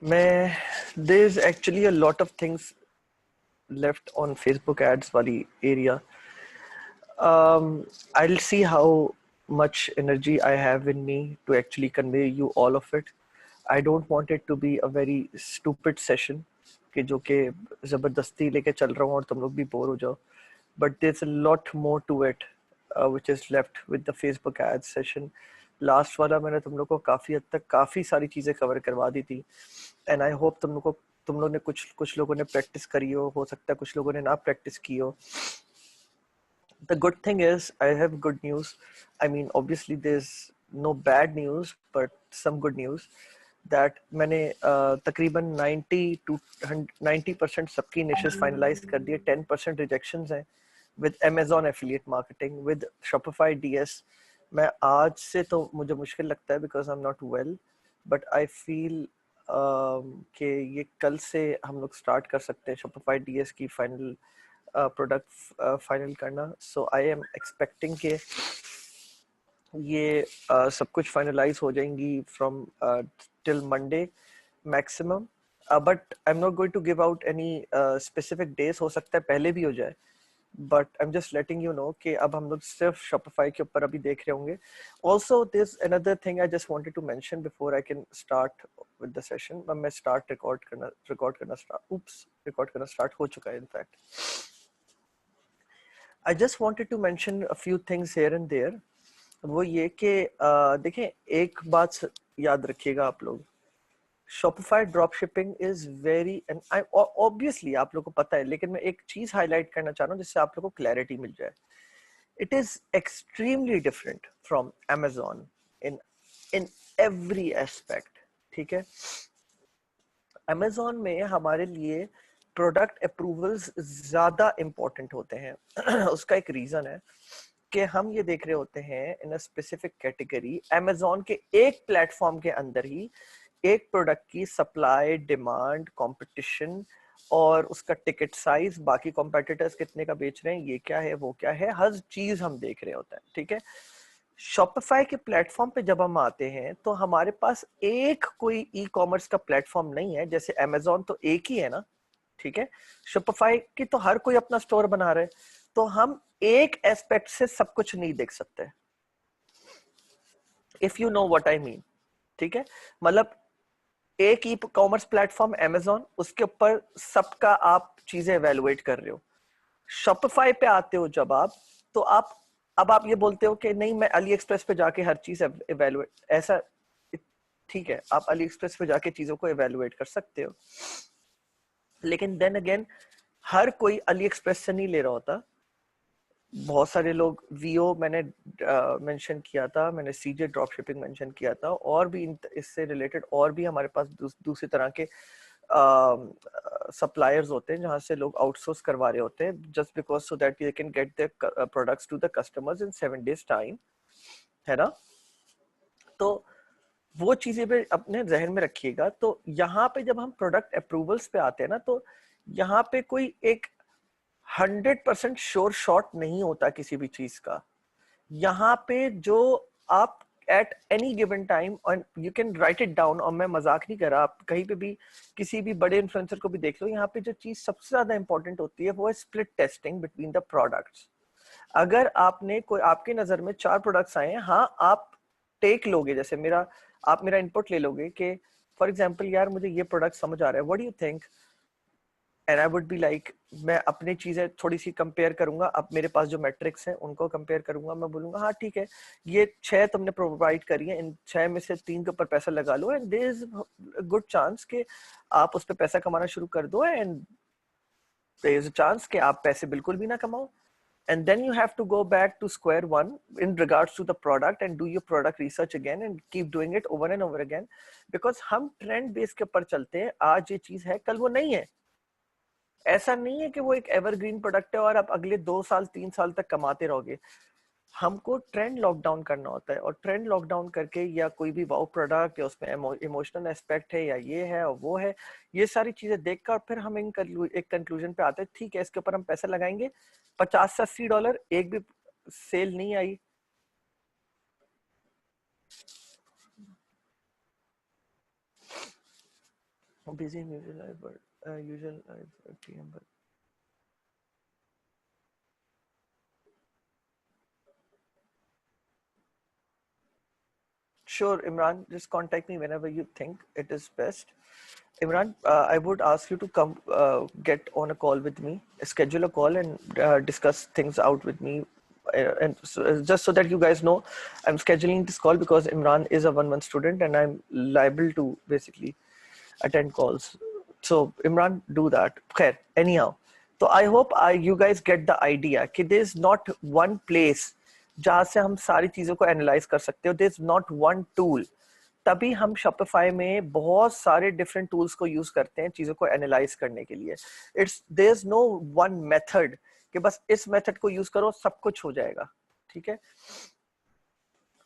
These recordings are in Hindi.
मैं there's actually a lot of things left on Facebook ads wali area. I'll see how much energy I have in me to actually convey you all of it. I don't want it to be a very stupid session कि जो कि जबरदस्ती लेके चल रहा हूँ और तुम लोग भी बोर हो जाओ. But there's a lot more to it, which is left with the Facebook ads session. Last वाला मैंने तुम लोग को काफी हद तक काफी सारी चीजें कवर करवा दी थी. एंड आई होप तुम लोगों ने कुछ लोगों ने प्रैक्टिस करी हो सकता है कुछ लोगों ने ना प्रैक्टिस की हो. The good thing is I have good news. I mean, obviously there's no bad news, but some good news that मैंने तकरीबन 90 to 90% सबकी niches finalize कर दिए. 10% rejections हैं with Amazon affiliate marketing, with Shopify DS. मैं आज से तो मुझे मुश्किल लगता है because I'm not well, but I feel कि ये कल से हम लोग start कर सकते हैं Shopify DS की final प्रोडक्ट फाइनल करना. सो आई एम एक्सपेक्टिंग कि ये सब कुछ फाइनलाइज हो जाएंगी from till Monday maximum. But I am not going to give out any specific days. हो सकता है पहले भी हो जाए, but I am just letting you know कि अब हम लोग सिर्फ शॉपिफाई के ऊपर अभी देख रहे होंगे. Also this another thing I just wanted to mention before I can start with the session. मैं रिकॉर्ड करना स्टार्ट हो चुका है in fact. I just wanted to mention a few things here and there. वो ये कि देखें, एक बात याद रखिएगा आप लोग. Shopify dropshipping is very, and I obviously आप लोगों को पता है, लेकिन मैं एक चीज हाईलाइट करना चाह रहा हूँ जिससे आप लोगों को क्लैरिटी मिल जाए. It is extremely different from Amazon in every aspect. ठीक है. Amazon में हमारे लिए प्रोडक्ट अप्रूवल्स ज्यादा इंपॉर्टेंट होते हैं. उसका एक रीजन है कि हम ये देख रहे होते हैं इन अ स्पेसिफिक कैटेगरी. Amazon के एक प्लेटफॉर्म के अंदर ही एक प्रोडक्ट की सप्लाई, डिमांड, कंपटीशन और उसका टिकट साइज, बाकी कॉम्पिटिटर्स कितने का बेच रहे हैं, ये क्या है, वो क्या है, हर चीज हम देख रहे होते हैं. ठीक है. शॉपिफाई के प्लेटफॉर्म पे जब हम आते हैं तो हमारे पास एक कोई ई कॉमर्स का प्लेटफॉर्म नहीं है. जैसे Amazon तो एक ही है ना. ठीक है. शॉपिफाई की तो हर कोई अपना स्टोर बना रहे, तो हम एक एस्पेक्ट से सब कुछ नहीं देख सकते. If you know what I mean. ठीक है. मतलब एक ई कॉमर्स प्लेटफॉर्म Amazon, उसके ऊपर सबका आप चीजें एवेलुएट कर रहे हो. शॉपिफाई पे आते हो जब आप, तो अब आप ये बोलते हो कि नहीं, मैं अली एक्सप्रेस पे जाके हर चीज एवेलुएट, ऐसा ठीक है, आप अली एक्सप्रेस पे जाके चीजों को एवेलुएट कर सकते हो, लेकिन देन अगेन हर कोई अली एक्सप्रेस से नहीं ले रहा होता. बहुत सारे लोग वीओ मैंने मेंशन किया था, मैंने सीजे ड्रॉप शिपिंग मेंशन किया था, और भी इससे रिलेटेड और भी हमारे पास दूसरी तरह के सप्लायर्स होते हैं जहां से लोग आउटसोर्स करवा रहे होते हैं, just because so that they can get their products to the customers in 7 days time, है ना. तो वो चीजें भी अपने जहन में रखिएगा. तो यहाँ पे जब हम प्रोडक्ट अप्रूवल्स पे आते हैं ना, तो यहाँ पे कोई एक 100% श्योर शॉट नहीं होता किसी भी चीज का. यहाँ पे जो आप एट एनी गिवन टाइम, और you can write it down, और मैं मजाक नहीं कर रहा, आप कहीं पे भी किसी भी बड़े इन्फ्लुएंसर को भी देख लो, यहाँ पे जो चीज सबसे ज्यादा इंपॉर्टेंट होती है वो है split testing between the products. अगर आपने कोई, आपकी नजर में 4 प्रोडक्ट्स आए हैं, हाँ आप टेक लोगे, जैसे आप मेरा इनपुट ले लोगे कि फॉर एग्जांपल यार मुझे ये प्रोडक्ट समझ आ रहा है, what do you think, and I would be like, मैं अपनी चीजें थोड़ी सी कंपेयर करूंगा, अब मेरे पास जो मैट्रिक्स हैं उनको कंपेयर करूंगा, मैं बोलूंगा हाँ ठीक है, ये 6 तुमने प्रोवाइड करी है, इन 6 में से 3 के ऊपर पैसा लगा लो, and there is good chance कि आप उस पर पैसा कमाना शुरू कर दो, and there is a chance कि आप पैसे बिल्कुल भी ना कमाओ. And then you have to go back to square one in regards to the product and do your product research again and keep doing it over and over again, because हम trend base के ऊपर चलते हैं. आज ये चीज है, कल वो नहीं है. ऐसा नहीं है कि वो एक एवरग्रीन प्रोडक्ट है और आप अगले 2 साल 3 साल तक कमाते रहोगे. हमको ट्रेंड लॉकडाउन करना होता है, और ट्रेंड लॉकडाउन करके, या कोई भी वाउ प्रोडक्ट, या उसमें इमोशनल एस्पेक्ट है, या ये है और वो है, ये सारी चीजें देखकर फिर हम एक कंक्लूजन पे आते हैं, ठीक है इसके ऊपर हम पैसा लगाएंगे. $50 से $80 एक भी सेल नहीं आई। Busy usual life but usual life TM but sure, Imran, just contact me whenever you think it is best. Imran, I would ask you to come get on a call with me, schedule a call and discuss things out with me. And so, just so that you guys know, I'm scheduling this call because Imran is a 1-1 student and I'm liable to basically attend calls. So Imran, do that. Khair, anyhow. So I hope you guys get the idea कि there is not one place जहाँ से हम सारी चीजों को एनालाइज कर सकते हो. There is not one tool. तभी हम Shopify में बहुत सारे डिफरेंट टूल्स को यूज करते हैं चीजों को एनालाइज करने के लिए. It's there is no one method कि बस इस मेथड को यूज करो सब कुछ हो जाएगा. ठीक है,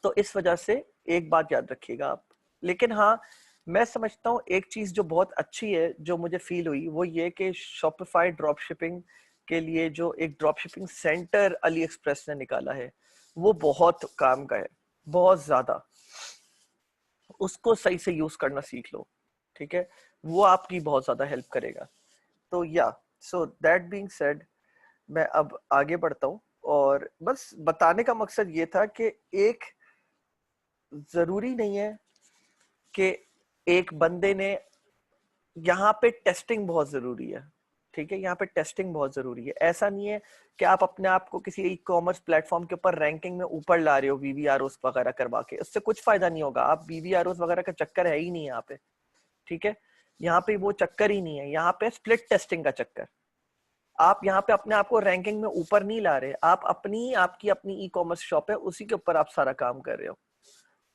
तो इस वजह से एक बात याद रखिएगा आप. लेकिन हाँ, मैं समझता हूँ एक चीज जो बहुत अच्छी है जो मुझे फील हुई वो ये कि Shopify ड्रॉप शिपिंग के लिए जो एक drop shipping centre Ali express ने निकाला है वो बहुत काम का है, बहुत ज्यादा. उसको सही से यूज करना सीख लो. ठीक है, वो आपकी बहुत ज्यादा हेल्प करेगा. तो या सो दैट बीइंग सेड, मैं अब आगे बढ़ता हूँ और बस बताने का मकसद ये था कि एक जरूरी नहीं है कि एक बंदे ने, यहाँ पे टेस्टिंग बहुत जरूरी है. ठीक है, यहाँ पे टेस्टिंग बहुत जरूरी है. ऐसा नहीं है कि आप अपने आप को किसी ई कॉमर्स प्लेटफॉर्म के ऊपर रैंकिंग में ऊपर ला रहे हो वीवीआरओस वगैरह करवा के, उससे कुछ फायदा नहीं होगा. आप वीवीआरओस वगैरह का चक्कर है ही नहीं यहाँ पे. ठीक है, यहाँ पे वो चक्कर ही नहीं है. यहाँ पे स्प्लिट टेस्टिंग का चक्कर. आप यहाँ पे अपने आप को रैंकिंग में ऊपर नहीं ला रहे, आप आपकी अपनी ई कॉमर्स शॉप है उसी के ऊपर आप सारा काम कर रहे हो.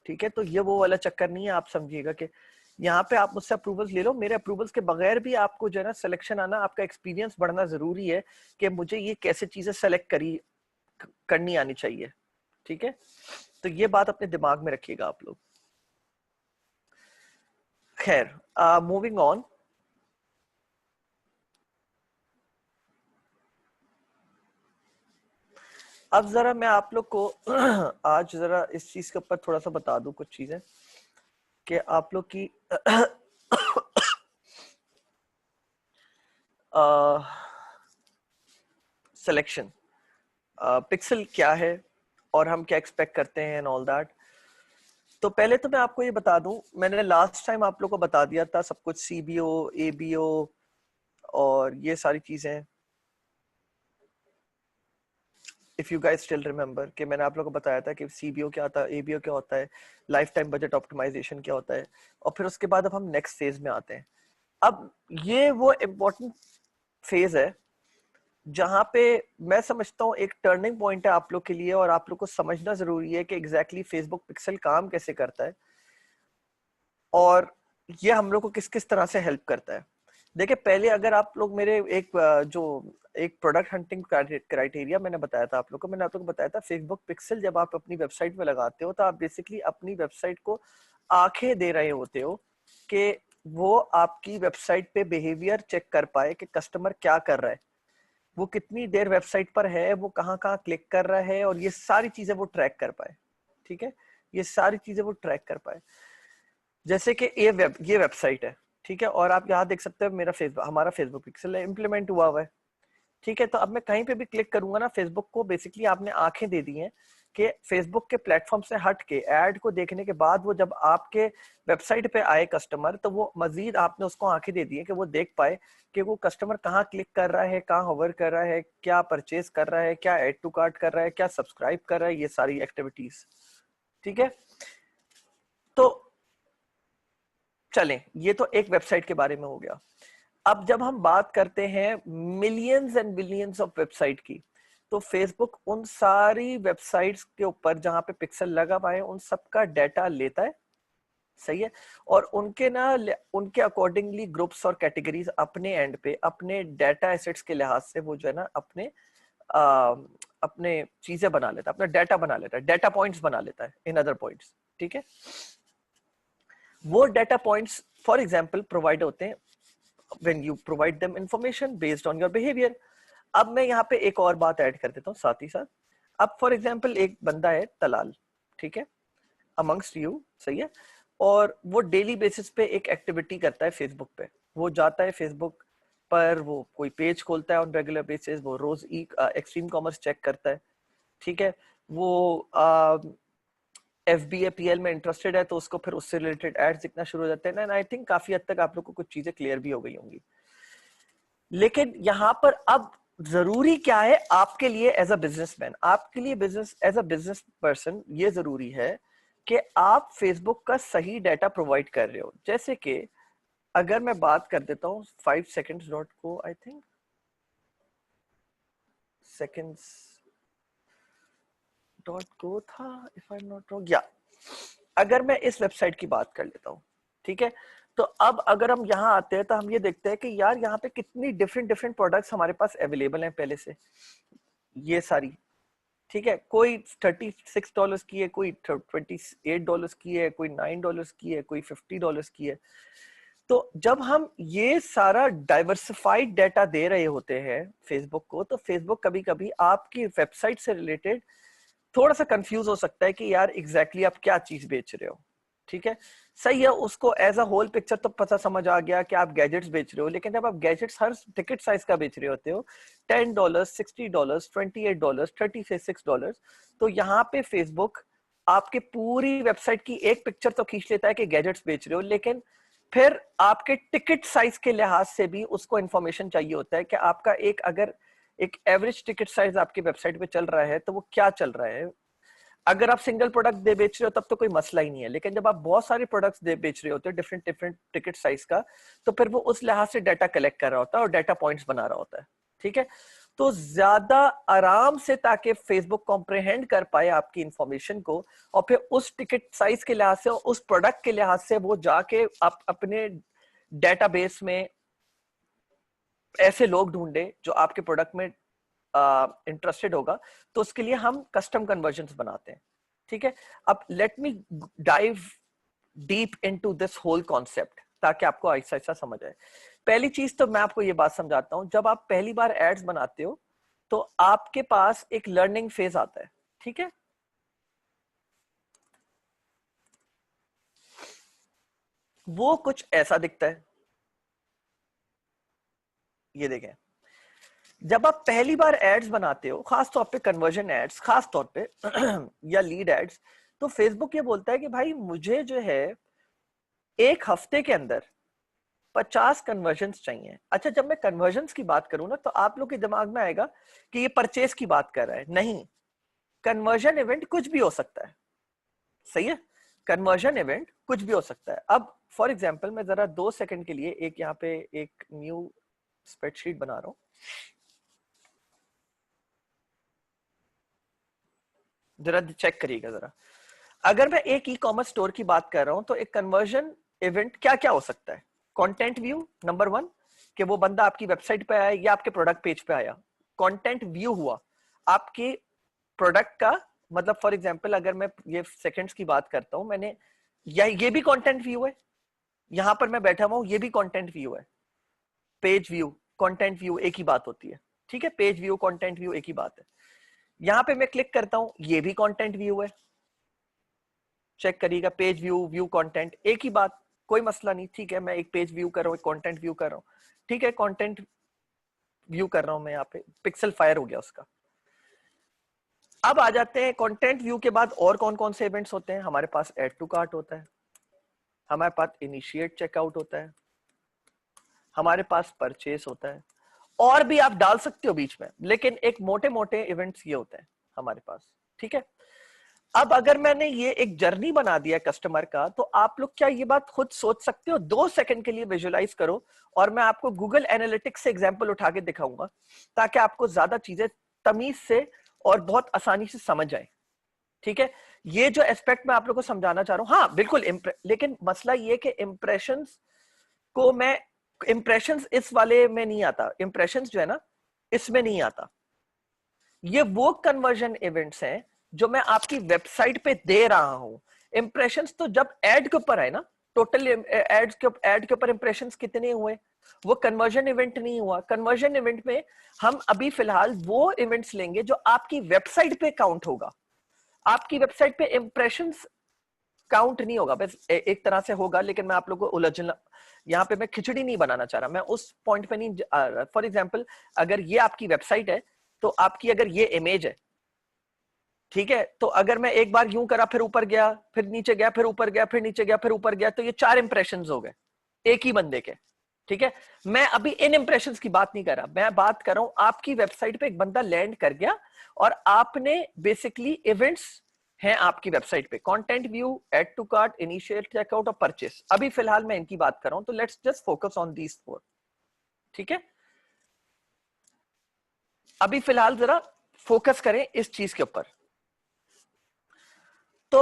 ठीक है, तो ये वो वाला चक्कर नहीं है. आप समझिएगा कि यहाँ पे आप मुझसे अप्रूवल्स ले लो, मेरे अप्रूवल्स के बगैर भी आपको जो है ना सिलेक्शन आना, आपका एक्सपीरियंस बढ़ना जरूरी है कि मुझे ये कैसे चीजें सेलेक्ट करनी आनी चाहिए. ठीक है, तो ये बात अपने दिमाग में रखिएगा आप लोग. खैर, मूविंग ऑन. अब जरा मैं आप लोग को आज जरा इस चीज के ऊपर थोड़ा सा बता दूं कुछ चीजें कि आप लोग की सिलेक्शन पिक्सल क्या है और हम क्या एक्सपेक्ट करते हैं एंड ऑल दैट. तो पहले तो मैं आपको ये बता दूं, मैंने लास्ट टाइम आप लोग को बता दिया था सब कुछ, सीबीओ, एबीओ और ये सारी चीजें. If you guys still remember कि मैंने आप लोगों को बताया था कि सीबीओ क्या होता है, एबीओ क्या होता है, लाइफ टाइम बजट ऑप्टिमाइजेशन क्या होता है, और फिर उसके बाद अब हम नेक्स्ट फेज में आते हैं. अब ये वो इम्पोर्टेंट फेज है जहां पे मैं समझता हूँ एक टर्निंग पॉइंट है आप लोग के लिए, और आप लोग को समझना जरूरी है कि एग्जैक्टली फेसबुक पिक्सल काम कैसे करता है और ये हम लोग को किस किस तरह से हेल्प करता है. देखिए, पहले अगर आप लोग मेरे जो एक प्रोडक्ट हंटिंग क्राइटेरिया मैंने बताया था आप लोग को, मैंने आप लोग को बताया था फेसबुक पिक्सल जब आप अपनी वेबसाइट में लगाते हो तो आप बेसिकली अपनी वेबसाइट को आंखें दे रहे होते हो कि वो आपकी वेबसाइट पे बिहेवियर चेक कर पाए कि कस्टमर क्या कर रहा है, वो कितनी देर वेबसाइट पर है, वो कहाँ कहाँ क्लिक कर रहा है, और ये सारी चीजें वो ट्रैक कर पाए. ठीक है, ये सारी चीजें वो ट्रैक कर पाए. जैसे कि ये वेबसाइट है. ठीक है, और आप यहाँ देख सकते हो हमारा फेसबुक पिक्सल इम्प्लीमेंट हुआ है. ठीक है, तो अब मैं कहीं पे भी क्लिक करूंगा ना, फेसबुक को बेसिकली आपने आंखें दे दी हैं कि फेसबुक के प्लेटफॉर्म से हट के एड को देखने के बाद वो जब आपके वेबसाइट पे आए कस्टमर, तो वो मजीद आपने उसको आंखें दे दी है कि वो देख पाए कि वो कस्टमर कहाँ क्लिक कर रहा है, कहाँ होवर कर रहा है, क्या परचेज कर रहा है, क्या एड टू कार्ट कर रहा है, क्या सब्सक्राइब कर रहा है, ये सारी एक्टिविटीज. ठीक है, तो चलें, ये तो एक वेबसाइट के बारे में हो गया. अब जब हम बात करते हैं millions and billions of website की, तो फेसबुक उन सारी वेबसाइट्स के ऊपर जहां पे पिक्सल लगा पाए उन सबका डाटा लेता है. सही है, और उनके अकॉर्डिंगली ग्रुप्स और कैटेगरीज अपने एंड पे अपने डाटा एसेट्स के लिहाज से वो जो है ना अपने चीजें बना लेता है, अपना डाटा बना लेता है, डाटा पॉइंट्स बना लेता है, इन अदर पॉइंट्स. ठीक है, वो data points for example provide होते हैं when you provide them information based on your behavior. अब मैं यहाँ पे एक और बात ऐड कर देता हूँ साथ ही साथ. अब फॉर एग्जांपल एक बंदा है तलाल, ठीक है, अमंगस्ट यू, सही है, और वो डेली बेसिस पे एक एक्टिविटी करता है फेसबुक पे। वो जाता है फेसबुक पर, वो कोई पेज खोलता है ऑन रेगुलर बेसिस, वो रोज एक्सट्रीम कॉमर्स चेक करता है, ठीक है, वो FBA PL में इंटरेस्टेड है तो उसको फिर उससे रिलेटेड एड्स दिखना शुरू हो जाते हैं। एंड आई थिंक काफी हद तक आप लोग को कुछ चीजें क्लियर भी हो गई होंगी। लेकिन यहाँ पर अब जरूरी क्या है आपके लिए एज अ बिजनेसमैन, आपके लिए business as a business person, ये जरूरी है कि आप फेसबुक का सही डाटा प्रोवाइड कर रहे हो। जैसे कि अगर मैं बात कर देता हूँ 5 seconds डॉट को, आई थिंक सेकेंड्स डॉट को था, if I am not wrong, या अगर मैं इस वेबसाइट की बात कर लेता हूँ, ठीक है, तो अब अगर हम यहाँ आते हैं तो हम ये देखते हैं कि यार यहाँ पे कितनी डिफरेंट डिफरेंट प्रोडक्ट्स हमारे पास अवेलेबल हैं पहले से, ये सारी, ठीक है, कोई $36 की है, कोई $28 की है, कोई $9 की है, कोई $50 की है। तो जब हम ये सारा डाइवर्सिफाइड डाटा दे रहे होते हैं फेसबुक को, तो फेसबुक कभी कभी आपकी वेबसाइट से रिलेटेड थोड़ा सा कंफ्यूज हो सकता है कि यार एग्जैक्टली आप क्या चीज बेच रहे हो, ठीक है, सही है, उसको एज अ होल पिक्चर तो पता समझ आ गया कि आप गैजेट्स बेच रहे हो। लेकिन जब आप गैजेट्स हर टिकट साइज का बेच रहे होते हो, $10, $60, $28, $36, तो यहाँ पे फेसबुक आपके पूरी वेबसाइट की एक पिक्चर तो खींच लेता है कि गैजेट्स बेच रहे हो, लेकिन फिर आपके टिकट साइज के लिहाज से भी उसको इंफॉर्मेशन चाहिए होता है कि आपका एक, अगर एक एवरेज टिकट साइज आपकी वेबसाइट पे चल रहा है तो वो क्या चल रहा है। अगर आप सिंगल प्रोडक्ट दे बेच रहे हो तब तो कोई मसला ही नहीं है, लेकिन जब आप बहुत सारे प्रोडक्ट्स दे बेच रहे होते हो डिफरेंट डिफरेंट टिकट साइज का, तो फिर वो उस लिहाज से डाटा कलेक्ट कर रहा होता है और डाटा पॉइंट्स बना रहा होता है, ठीक है। तो ज्यादा आराम से, ताकि फेसबुक कॉम्प्रिहेंड कर पाए आपकी इंफॉर्मेशन को, और फिर उस टिकट साइज के लिहाज से और उस प्रोडक्ट के लिहाज से वो जाके आप अपने डेटाबेस में ऐसे लोग ढूंढे जो आपके प्रोडक्ट में इंटरेस्टेड होगा, तो उसके लिए हम कस्टम कन्वर्जन्स बनाते हैं, ठीक है। अब let me dive deep into this whole concept ताकि आपको ऐसा ऐसा समझ आए। पहली चीज तो मैं आपको ये बात समझाता हूं, जब आप पहली बार एड्स बनाते हो तो आपके पास एक लर्निंग फेज आता है, ठीक है। वो कुछ ऐसा दिखता है, ये देखें। जब आप पहली बार एड्स बनाते हो, खास तौर पे कन्वर्जन एड्स, खास तौर पे या लीड एड्स, तो फेसबुक ये बोलता है कि भाई मुझे जो है एक हफ्ते के अंदर 50 कन्वर्जन्स चाहिए। अच्छा, जब मैं कन्वर्जन्स की बात करूं ना, तो आप लोग के दिमाग में आएगा कि ये परचेस की बात कर रहा है। नहीं, कन्वर्जन इवेंट कुछ भी हो सकता है, सही है, कन्वर्जन इवेंट कुछ भी हो सकता है। अब फॉर एग्जाम्पल मैं जरा 2 सेकंड के लिए एक यहाँ पे एक न्यू स्प्रेडशीट बना रहा हूं, जरा चेक करिएगा जरा। अगर मैं एक ई कॉमर्स स्टोर की बात कर रहा हूं, तो एक कन्वर्जन इवेंट क्या क्या हो सकता है। कंटेंट व्यू नंबर 1, कि वो बंदा आपकी वेबसाइट पे आया या आपके प्रोडक्ट पेज पे आया। कंटेंट व्यू हुआ आपके प्रोडक्ट का, मतलब फॉर एग्जांपल अगर मैं ये सेकंड्स की बात करता हूं, मैंने ये भी कंटेंट व्यू है, यहां पर मैं बैठा हुआ हूं, ये भी कंटेंट व्यू है। पेज व्यू, कंटेंट व्यू एक ही बात होती है, ठीक है, पेज व्यू कंटेंट व्यू एक ही बात है। यहां पे मैं क्लिक करता हूं, ये भी कंटेंट व्यू है, चेक करिएगा, पेज व्यू, व्यू कंटेंट एक ही बात, कोई मसला नहीं, ठीक है। मैं एक पेज व्यू कर रहा हूँ, एक कंटेंट व्यू कर रहा हूँ, ठीक है, कंटेंट व्यू कर रहा हूं मैं, यहाँ पे पिक्सल फायर हो गया उसका। अब आ जाते हैं कंटेंट व्यू के बाद और कौन कौन से इवेंट्स होते हैं हमारे पास। ऐड टू कार्ट होता है, हमारे पास इनिशिएट चेकआउट होता है, हमारे पास परचेस होता है, और भी आप डाल सकते हो बीच में, लेकिन एक मोटे मोटे इवेंट्स ये होते हैं हमारे पास, ठीक है। अब अगर मैंने ये एक जर्नी बना दिया कस्टमर का, तो आप लोग क्या ये बात खुद सोच सकते हो? 2 सेकंड के लिए विजुअलाइज करो, और मैं आपको गूगल एनालिटिक्स से एग्जांपल उठा के दिखाऊंगा, ताकि आपको ज्यादा चीजें तमीज से और बहुत आसानी से समझ आए, ठीक है। ये जो एस्पेक्ट मैं आप लोग को समझाना चाह रहा हूं, हाँ बिल्कुल, लेकिन मसला ये कि इंप्रेशंस को मैं, इंप्रेशंस इस वाले में नहीं आता, इंप्रेशंस जो है ना इसमें नहीं आता। ये वो कन्वर्जन इवेंट्स हैं जो मैं आपकी वेबसाइट पे दे रहा हूं। इंप्रेशंस तो जब एड के ऊपर है ना, टोटल एड के ऊपर इंप्रेशंस कितने हुए, वो कन्वर्जन इवेंट नहीं हुआ। कन्वर्जन इवेंट में हम अभी फिलहाल वो इवेंट्स लेंगे जो आपकी वेबसाइट पे काउंट होगा। आपकी वेबसाइट पे इंप्रेशंस काउंट नहीं होगा, बस एक तरह से होगा, लेकिन मैं आप लोगों को उलझना, यहाँ पे मैं खिचड़ी नहीं बनाना चाह रहा, मैं उस पॉइंट पे नहीं आ रहा। फॉर एग्जाम्पल, अगर ये आपकी वेबसाइट है तो आपकी अगर ये इमेज है, ठीक है, तो अगर मैं एक बार यूं करा, फिर ऊपर गया, फिर नीचे गया, फिर ऊपर गया, फिर नीचे गया, फिर ऊपर गया, तो ये 4 इंप्रेशंस हो गए एक ही बंदे के। ठीक है, मैं अभी इन इंप्रेशंस की बात नहीं कर रहा, मैं बात कर रहा हूं आपकी वेबसाइट पे एक बंदा लैंड कर गया और आपने बेसिकली इवेंट्स हैं आपकी वेबसाइट पे, content view, add to cart, initiate checkout और परचेस। अभी फिलहाल मैं इनकी बात कर रहा हूं, तो let's just focus on these 4। ठीक है, अभी फिलहाल जरा फोकस करें इस चीज के ऊपर। तो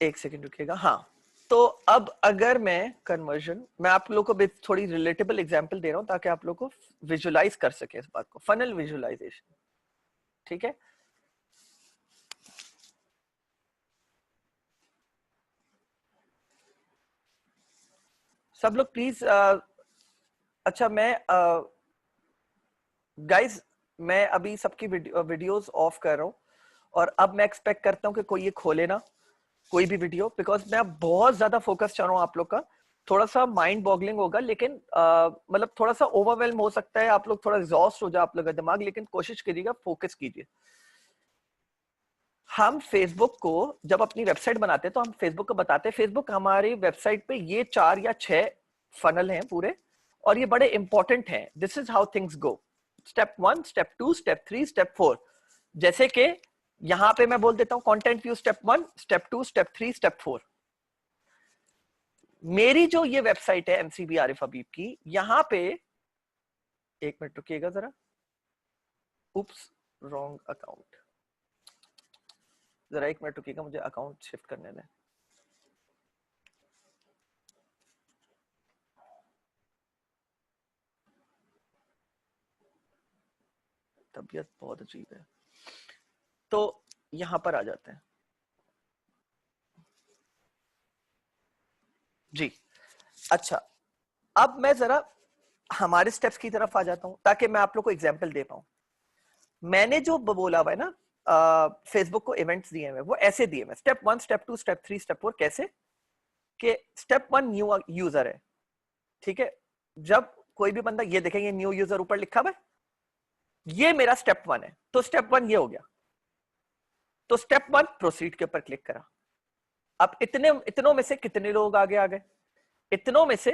एक सेकंड रुकिएगा। हाँ, तो अब अगर मैं कन्वर्जन, मैं आप लोगों को थोड़ी रिलेटेबल एग्जांपल दे रहा हूं ताकि आप लोगों को विजुलाइज कर सके इस बात को, फनल विजुलाइजेशन। ठीक है, सब लोग प्लीज, अच्छा मैं गाइस, मैं अभी सबकी वीडियोस ऑफ कर रहा हूं और अब मैं एक्सपेक्ट करता हूं कि कोई ये खोले ना कोई भी वीडियो, बिकॉज मैं बहुत ज्यादा फोकस चाह रहा हूं आप लोग का। थोड़ा सा माइंड बॉगलिंग होगा, लेकिन मतलब थोड़ा सा ओवरवेलम हो सकता है, आप लोग थोड़ा एग्जॉस्ट हो जाए आप लोग का दिमाग, लेकिन कोशिश करिएगा, फोकस कीजिए। हम फेसबुक को जब अपनी वेबसाइट बनाते हैं तो हम फेसबुक को बताते हैं, फेसबुक हमारी वेबसाइट पे ये 4 या 6 फनल हैं पूरे, और ये बड़े इंपॉर्टेंट हैं। This is how things go, step 1, step 2, step 3, step 4। जैसे कि यहां पे मैं बोल देता हूं content view step 1, step 2, step 3, step 4। मेरी जो ये वेबसाइट है एमसीबी आरिफ हबीब की, यहां पे एक मिनट रुकिएगा जरा, उप्स, रॉन्ग अकाउंट, जरा एक मिनट रुकिएगा, मुझे अकाउंट शिफ्ट करने दें। तबीयत बहुत अजीब है, तो यहां पर आ जाते हैं जी। अच्छा, अब मैं जरा हमारे स्टेप्स की तरफ आ जाता हूं ताकि मैं आप लोग को एग्जांपल दे पाऊं। मैंने जो बोला हुआ है ना, फेसबुक को इवेंट्स दिए हुए, वो ऐसे दिए हुए, स्टेप 1, स्टेप 2, स्टेप 3, स्टेप 4। कैसे कि स्टेप 1 न्यू यूजर है, ठीक है, जब कोई भी बंदा ये देखेंगे न्यू यूजर ऊपर लिखा हुआ है, ये मेरा स्टेप 1 है, तो स्टेप 1 ये हो गया। तो स्टेप 1 प्रोसीड के ऊपर क्लिक करा। अब इतनों में से कितने लोग आगे आ गए? इतनों में से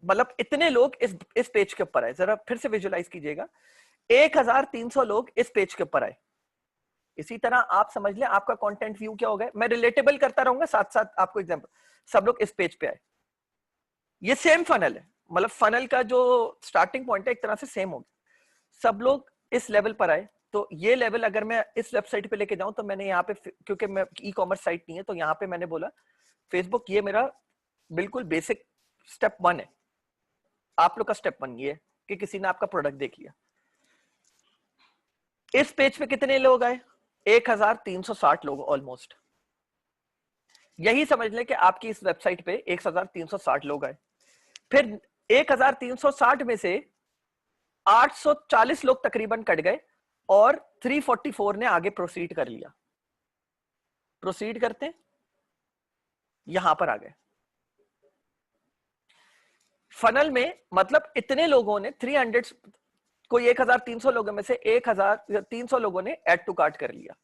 मतलब इतने लोग इस पेज के ऊपर आए, जरा फिर से विजुलाइज कीजिएगा, 1300 लोग इस पेज के ऊपर आए। इसी तरह आप समझ लें आपका कंटेंट व्यू क्या हो गया। मैं रिलेटेबल करता रहूंगा साथ साथ आपको एग्जांपल। सब लोग इस पेज पे आए, ये सेम फनल है, मतलब फनल का जो स्टार्टिंग पॉइंट है एक तरह से सेम हो गया। सब लोग इस लेवल पर आए, तो ये लेवल अगर मैं इस वेबसाइट पे लेके जाऊं, तो मैंने यहाँ पे, क्योंकि मैं ई कॉमर्स साइट नहीं है, तो यहाँ पे मैंने बोला फेसबुक ये मेरा बिल्कुल बेसिक स्टेप 1 है। आप लोग का स्टेप 1 ये है कि किसी ने आपका प्रोडक्ट देख लिया। इस पेज पे कितने लोग आए? 1360 लोग ऑलमोस्ट। यही समझ लें कि आपकी इस वेबसाइट पे 1360 लोग आए। फिर 1360 में से 840 लोग तकरीबन कट गए और 344 ने आगे प्रोसीड कर लिया। प्रोसीड करते यहां पर आ गए फनल में, मतलब इतने लोगों ने 300, कोई 1300 लोगों में से 1300 लोगों ने ऐड टू कार्ट कर लिया।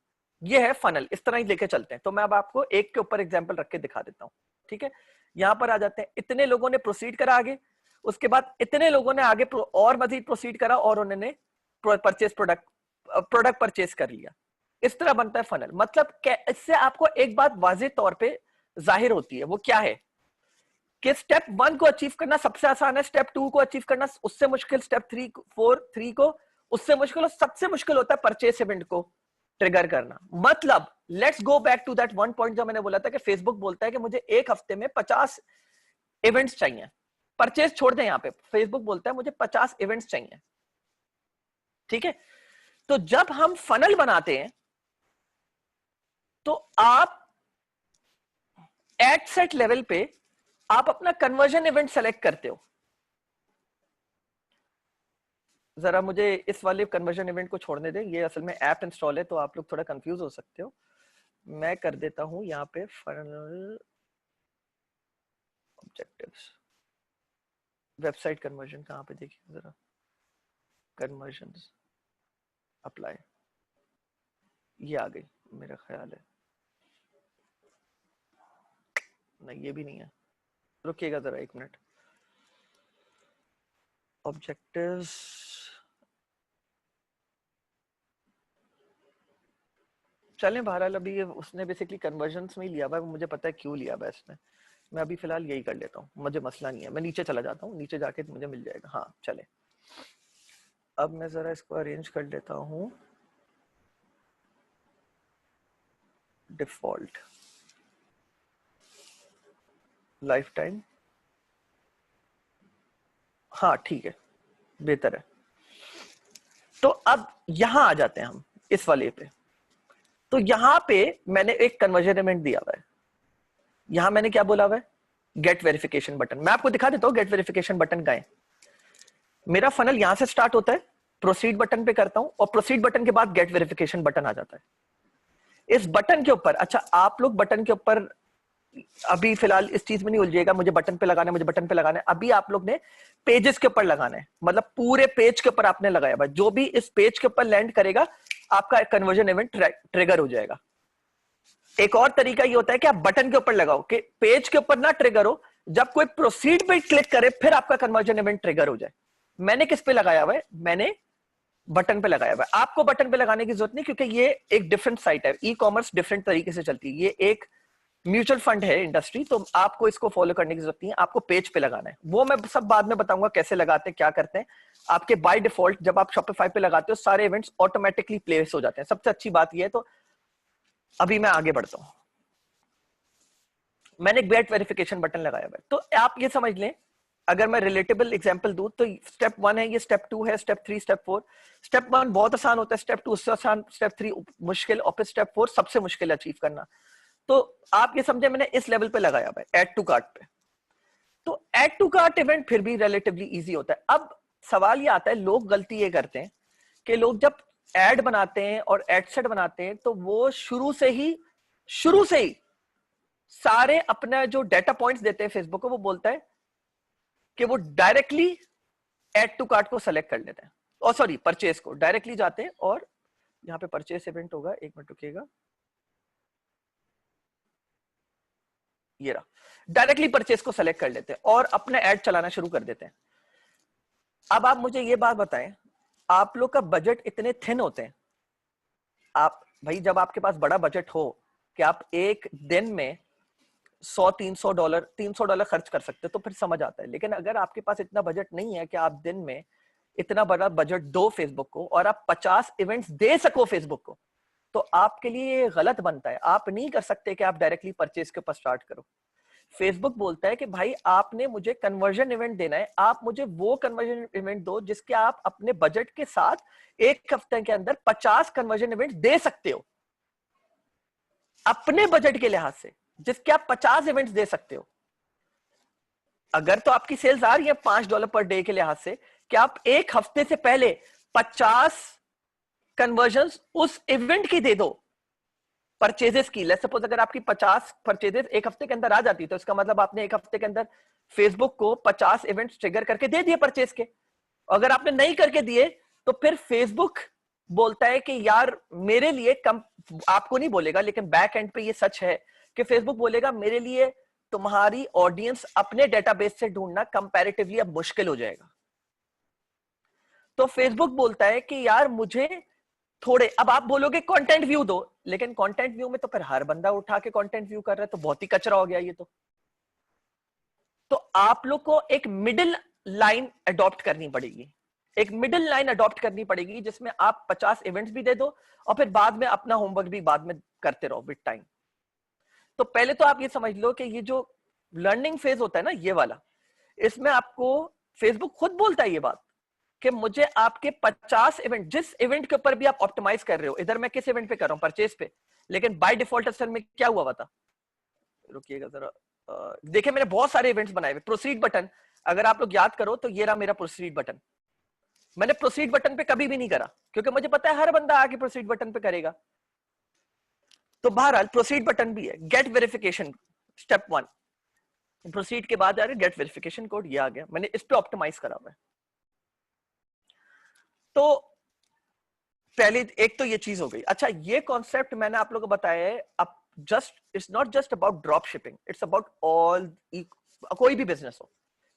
ये है फनल, इस तरह ही लेके चलते हैं। तो मैं अब आपको एक के ऊपर एग्जांपल रख के दिखा देता हूं, ठीक है। यहां पर आ जाते हैं, इतने लोगों ने प्रोसीड करा आगे, उसके बाद इतने लोगों ने आगे और मजीद प्रोसीड करा और उन्होंने परचेज प्रोडक्ट परचेज कर लिया। इस तरह बनता है फनल। मतलब इससे आपको एक बात वाज़ेह तौर पे जाहिर होती है, वो क्या है कि स्टेप 1 को अचीव करना सबसे आसान है, स्टेप 2 को अचीव करना उससे मुश्किल, स्टेप 3 को उससे मुश्किल, और सबसे मुश्किल होता है परचेस इवेंट को ट्रिगर करना। मतलब let's go back to that one point जो मैंने बोला था कि फेसबुक बोलता है कि मुझे एक हफ्ते में 50 इवेंट्स चाहिए। परचेस छोड़ दें, यहां पे फेसबुक बोलता है मुझे 50 इवेंट्स चाहिए, ठीक है। तो जब हम फनल बनाते हैं तो आप एड सेट लेवल पे आप अपना कन्वर्जन इवेंट सेलेक्ट करते हो। जरा मुझे इस वाले कन्वर्जन इवेंट को छोड़ने दें, ये असल में ऐप इंस्टॉल है तो आप लोग थोड़ा कंफ्यूज हो सकते हो। मैं कर देता हूं यहाँ पे फनल ऑब्जेक्टिव्स, वेबसाइट कन्वर्जन कहाँ पे देखिए जरा, कन्वर्जन अप्लाई, ये आ गई मेरा ख्याल है, नहीं ये भी नहीं है, रुकिएगा जरा एक मिनट। ऑब्जेक्टिव्स, चलें बहरहाल अभी ये उसने बेसिकली कन्वर्जन्स में ही लिया हुआ है, मुझे पता है क्यों लिया हुआ है इसने। मैं अभी फिलहाल यही कर लेता हूँ, मुझे मसला नहीं है, मैं नीचे चला जाता हूँ, नीचे जाके मुझे मिल जाएगा। हाँ चले, अब मैं जरा इसको अरेंज कर लेता हूँ डिफॉल्ट लाइफ टाइम। हाँ ठीक है, बेहतर है। तो अब यहां आ जाते हैं हम इस वाले पे। तो यहां पे मैंने एक कन्वर्जन इवेंट दिया हुआ है, यहां मैंने क्या बोला हुआ है, गेट वेरिफिकेशन बटन। मैं आपको दिखा देता हूं गेट वेरिफिकेशन बटन का है। मेरा फनल यहां से स्टार्ट होता है, प्रोसीड बटन पे करता हूं और प्रोसीड बटन के बाद गेट वेरिफिकेशन बटन आ जाता है। इस बटन के ऊपर, अच्छा आप लोग बटन के ऊपर अभी फिलहाल इस चीज में नहीं उलझिएगा, मुझे बटन पे लगाना है, मुझे बटन पे लगाना है। अभी आप लोग ने पेजेस के ऊपर लगाना है, मतलब पूरे पेज के ऊपर आपने लगाया भाई, जो भी इस पेज के ऊपर लैंड करेगा आपका कन्वर्जन इवेंट ट्रिगर हो जाएगा। एक और तरीका ये होता है कि आप बटन के ऊपर लगाओ कि पेज के ऊपर ना ट्रिगर हो, जब कोई प्रोसीड पे क्लिक करे फिर आपका कन्वर्जन इवेंट ट्रिगर हो जाए। मैंने किस पे लगाया हुआ है, मैंने बटन पे लगाया हुआ है। आपको बटन पे लगाने की जरूरत नहीं, क्योंकि ये एक डिफरेंट साइट है, ई कॉमर्स डिफरेंट तरीके से चलती है, ये एक म्यूचुअल फंड है इंडस्ट्री, तो आपको इसको फॉलो करने की जरूरत नहीं है, आपको पेज पे लगाना है। वो मैं सब बाद में बताऊंगा कैसे लगाते हैं, क्या करते हैं। आपके बाय डिफॉल्ट जब आप शॉपिफाई पे लगाते हो सारे इवेंट्स ऑटोमेटिकली प्लेस हो जाते हैं, सबसे अच्छी बात ये है। तो अभी मैं आगे बढ़ता हूं, मैंने गेट वेरिफिकेशन बटन लगाया हुआ है। तो आप ये समझ लें, अगर मैं रिलेटेबल एग्जांपल दूं तो स्टेप 1 है, ये स्टेप 2 है, स्टेप 3, स्टेप 4। स्टेप 1 बहुत आसान होता है, स्टेप 2 उससे आसान, स्टेप 3 मुश्किल और फिर स्टेप 4 सबसे मुश्किल अचीव करना। तो आप ये समझे मैंने इस लेवल पे लगाया हुआ है, ऐड टू कार्ट पे। तो ऐड टू कार्ट इवेंट फिर भी रिलेटिवली इजी होता है। अब सवाल ये आता है, लोग गलती ये करते हैं कि लोग जब एड बनाते हैं और एड सेट बनाते हैं तो वो शुरू से ही सारे अपना जो डेटा पॉइंट्स देते हैं फेसबुक को, वो बोलता है कि वो डायरेक्टली ऐड टू कार्ट को सेलेक्ट कर लेते हैं, और सॉरी परचेस को डायरेक्टली जाते हैं, और यहाँ पे परचेस इवेंट होगा, एक मिनट रुकिएगा, ये रहा, डायरेक्टली परचेस को सेलेक्ट कर लेते हैं और अपने ऐड चलाना शुरू कर देते हैं। अब आप मुझे ये बात बताएं, आप लोग का बजट इतने थिन होते हैं, आप भाई जब आपके पास बड़ा बजट हो कि आप एक दिन में $300 खर्च कर सकते हो तो फिर समझ आता है। लेकिन अगर आपके पास इतना बजट नहीं है कि आप दिन में इतना बड़ा बजट दो फेसबुक को और आप 50 इवेंट्स दे सको फेसबुक को, तो आपके लिए गलत बनता है। आप नहीं कर सकते कि आप डायरेक्टली परचेज के ऊपर स्टार्ट करो। फेसबुक बोलता है कि भाई आपने मुझे कन्वर्जन इवेंट देना है, आप मुझे वो कन्वर्जन इवेंट दो जिसके आप अपने बजट के साथ एक हफ्ते के अंदर 50 कन्वर्जन इवेंट दे सकते हो, अपने बजट के लिहाज से, जिसके आप 50 इवेंट्स दे सकते हो। अगर तो आपकी सेल्स आ रही है $5 पर डे के लिहाज से, कि आप एक हफ्ते से पहले 50 कन्वर्जन्स उस इवेंट की दे दो, परचेजेस की। लेट्स सपोज अगर आपकी 50 परचेजेस एक हफ्ते के अंदर आ जाती तो इसका मतलब आपने एक हफ्ते के अंदर फेसबुक को 50 इवेंट्स ट्रिगर करके दे दिए परचेज के। अगर आपने नहीं करके दिए तो फिर फेसबुक बोलता है कि यार मेरे लिए कम, आपको नहीं बोलेगा लेकिन बैक एंड पे ये सच है कि फेसबुक बोलेगा मेरे लिए तुम्हारी ऑडियंस अपने डेटाबेस से ढूंढना कंपैरेटिवली अब मुश्किल हो जाएगा। तो फेसबुक बोलता है कि यार मुझे थोड़े, अब आप बोलोगे कंटेंट व्यू दो, लेकिन कंटेंट व्यू में तो फिर हर बंदा उठा के कंटेंट व्यू कर रहा है, तो बहुत ही कचरा हो गया ये तो आप लोग को एक मिडिल लाइन अडॉप्ट करनी पड़ेगी, एक मिडिल लाइन अडॉप्ट करनी पड़ेगी जिसमें आप 50 इवेंट्स भी दे दो और फिर बाद में अपना होमवर्क भी बाद में करते रहो विद टाइम। तो पहले तो आप ये समझ लो कि ये जो लर्निंग फेज होता है ना ये वाला, इसमें आपको फेसबुक खुद बोलता है ये बात कि मुझे आपके 50 इवेंट, जिस इवेंट के ऊपर भी आप ऑप्टिमाइज कर रहे हो, इधर मैं किस इवेंट पे कर रहा हूं, परचेज पे, लेकिन बाय डिफॉल्ट असल में क्या हुआ था, रुकिएगा जरा, देखिए मैंने बहुत सारे इवेंट्स बनाए हुए। प्रोसीड बटन, अगर आप लोग याद करो तो ये रहा मेरा प्रोसीड बटन। मैंने प्रोसीड बटन पे कभी भी नहीं करा क्योंकि मुझे पता है हर बंदा आके प्रोसीड बटन पे करेगा। तो बहरहाल प्रोसीड बटन भी है। गेट वेरिफिकेशन स्टेप 1, प्रोसीड के बाद आ रहा है गेट वेरिफिकेशन कोड, ये आ गया, मैंने इस पे ऑप्टिमाइज करा हुआ है। तो पहले एक तो ये चीज हो गई। अच्छा, ये कॉन्सेप्ट मैंने आप लोगों को बताया है, अब just it's not just about drop shipping, it's about all, कोई भी बिजनेस हो।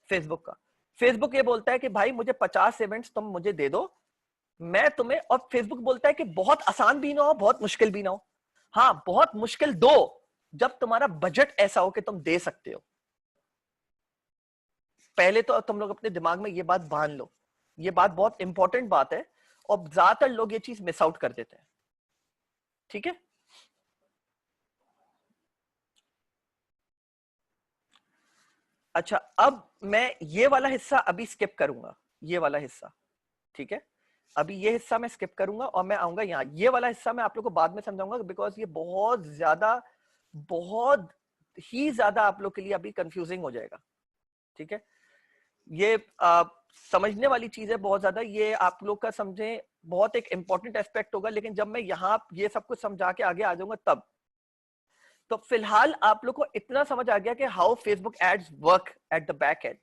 फेसबुक का, फेसबुक ये बोलता है कि भाई मुझे 50 इवेंट्स तुम मुझे दे दो, मैं तुम्हें, और फेसबुक बोलता है कि बहुत आसान भी ना हो बहुत मुश्किल भी ना हो। हाँ, बहुत मुश्किल दो जब तुम्हारा बजट ऐसा हो कि तुम दे सकते हो। पहले तो तुम लोग अपने दिमाग में ये बात बांध लो, ये बात बहुत इंपॉर्टेंट बात है और ज्यादातर लोग ये चीज मिस आउट कर देते हैं। ठीक है, अच्छा अब मैं ये वाला हिस्सा अभी स्किप करूंगा, ये वाला हिस्सा, ठीक है, अभी ये हिस्सा मैं स्किप करूंगा और मैं आऊंगा यहाँ। ये वाला हिस्सा मैं आप लोग को बाद में समझाऊंगा बिकॉज ये बहुत ही ज्यादा आप लोग के लिए अभी कंफ्यूजिंग हो जाएगा। ठीक है, ये समझने वाली चीज है बहुत ज्यादा, ये आप लोग का समझे बहुत एक इंपॉर्टेंट एस्पेक्ट होगा, लेकिन जब मैं यहाँ ये सब कुछ समझा के आगे आ जाऊंगा तब। तो फिलहाल आप लोग को इतना समझ आ गया कि how Facebook ads work at the back end,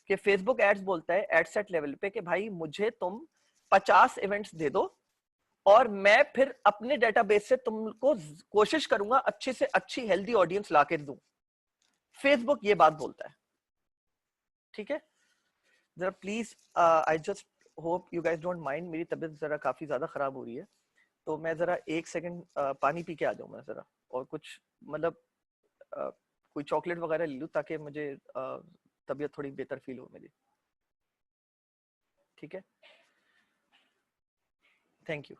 कि फेसबुक एड्स बोलता है एड सेट लेवल पे कि भाई मुझे तुम 50 इवेंट्स दे दो और मैं फिर अपने डेटाबेस से तुमको कोशिश करूंगा अच्छी से अच्छी हेल्दी ऑडियंस लाके दूं। फेसबुक ये बात बोलता है। ठीक है, जरा please I just hope you guys don't mind, मेरी तबीयत जरा काफी ज्यादा खराब हो रही है, तो मैं जरा एक सेकंड पानी पी के आ जाऊं मैं जरा, और कुछ मतलब कोई चॉकलेट वगैरह ले लूं ताकि मुझे तबीयत थोड़ी बेहतर फील हो मेरी। ठीक है, थैंक यू।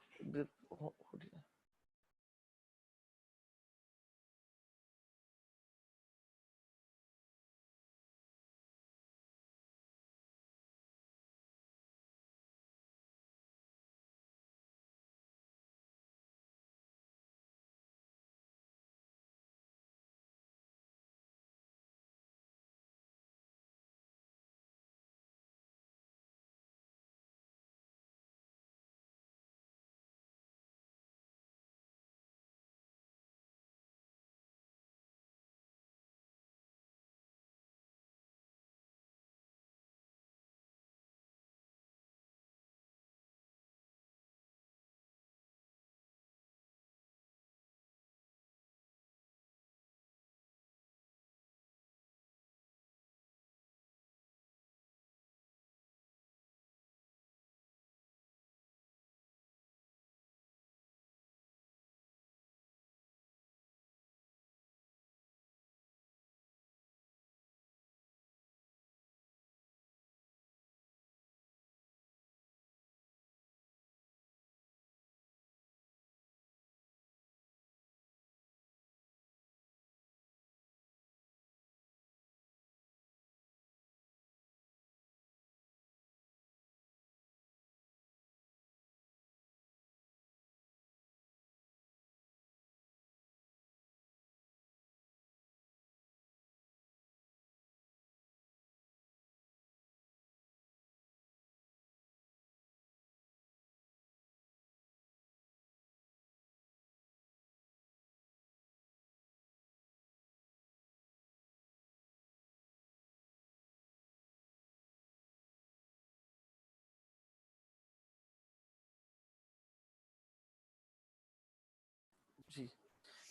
जी,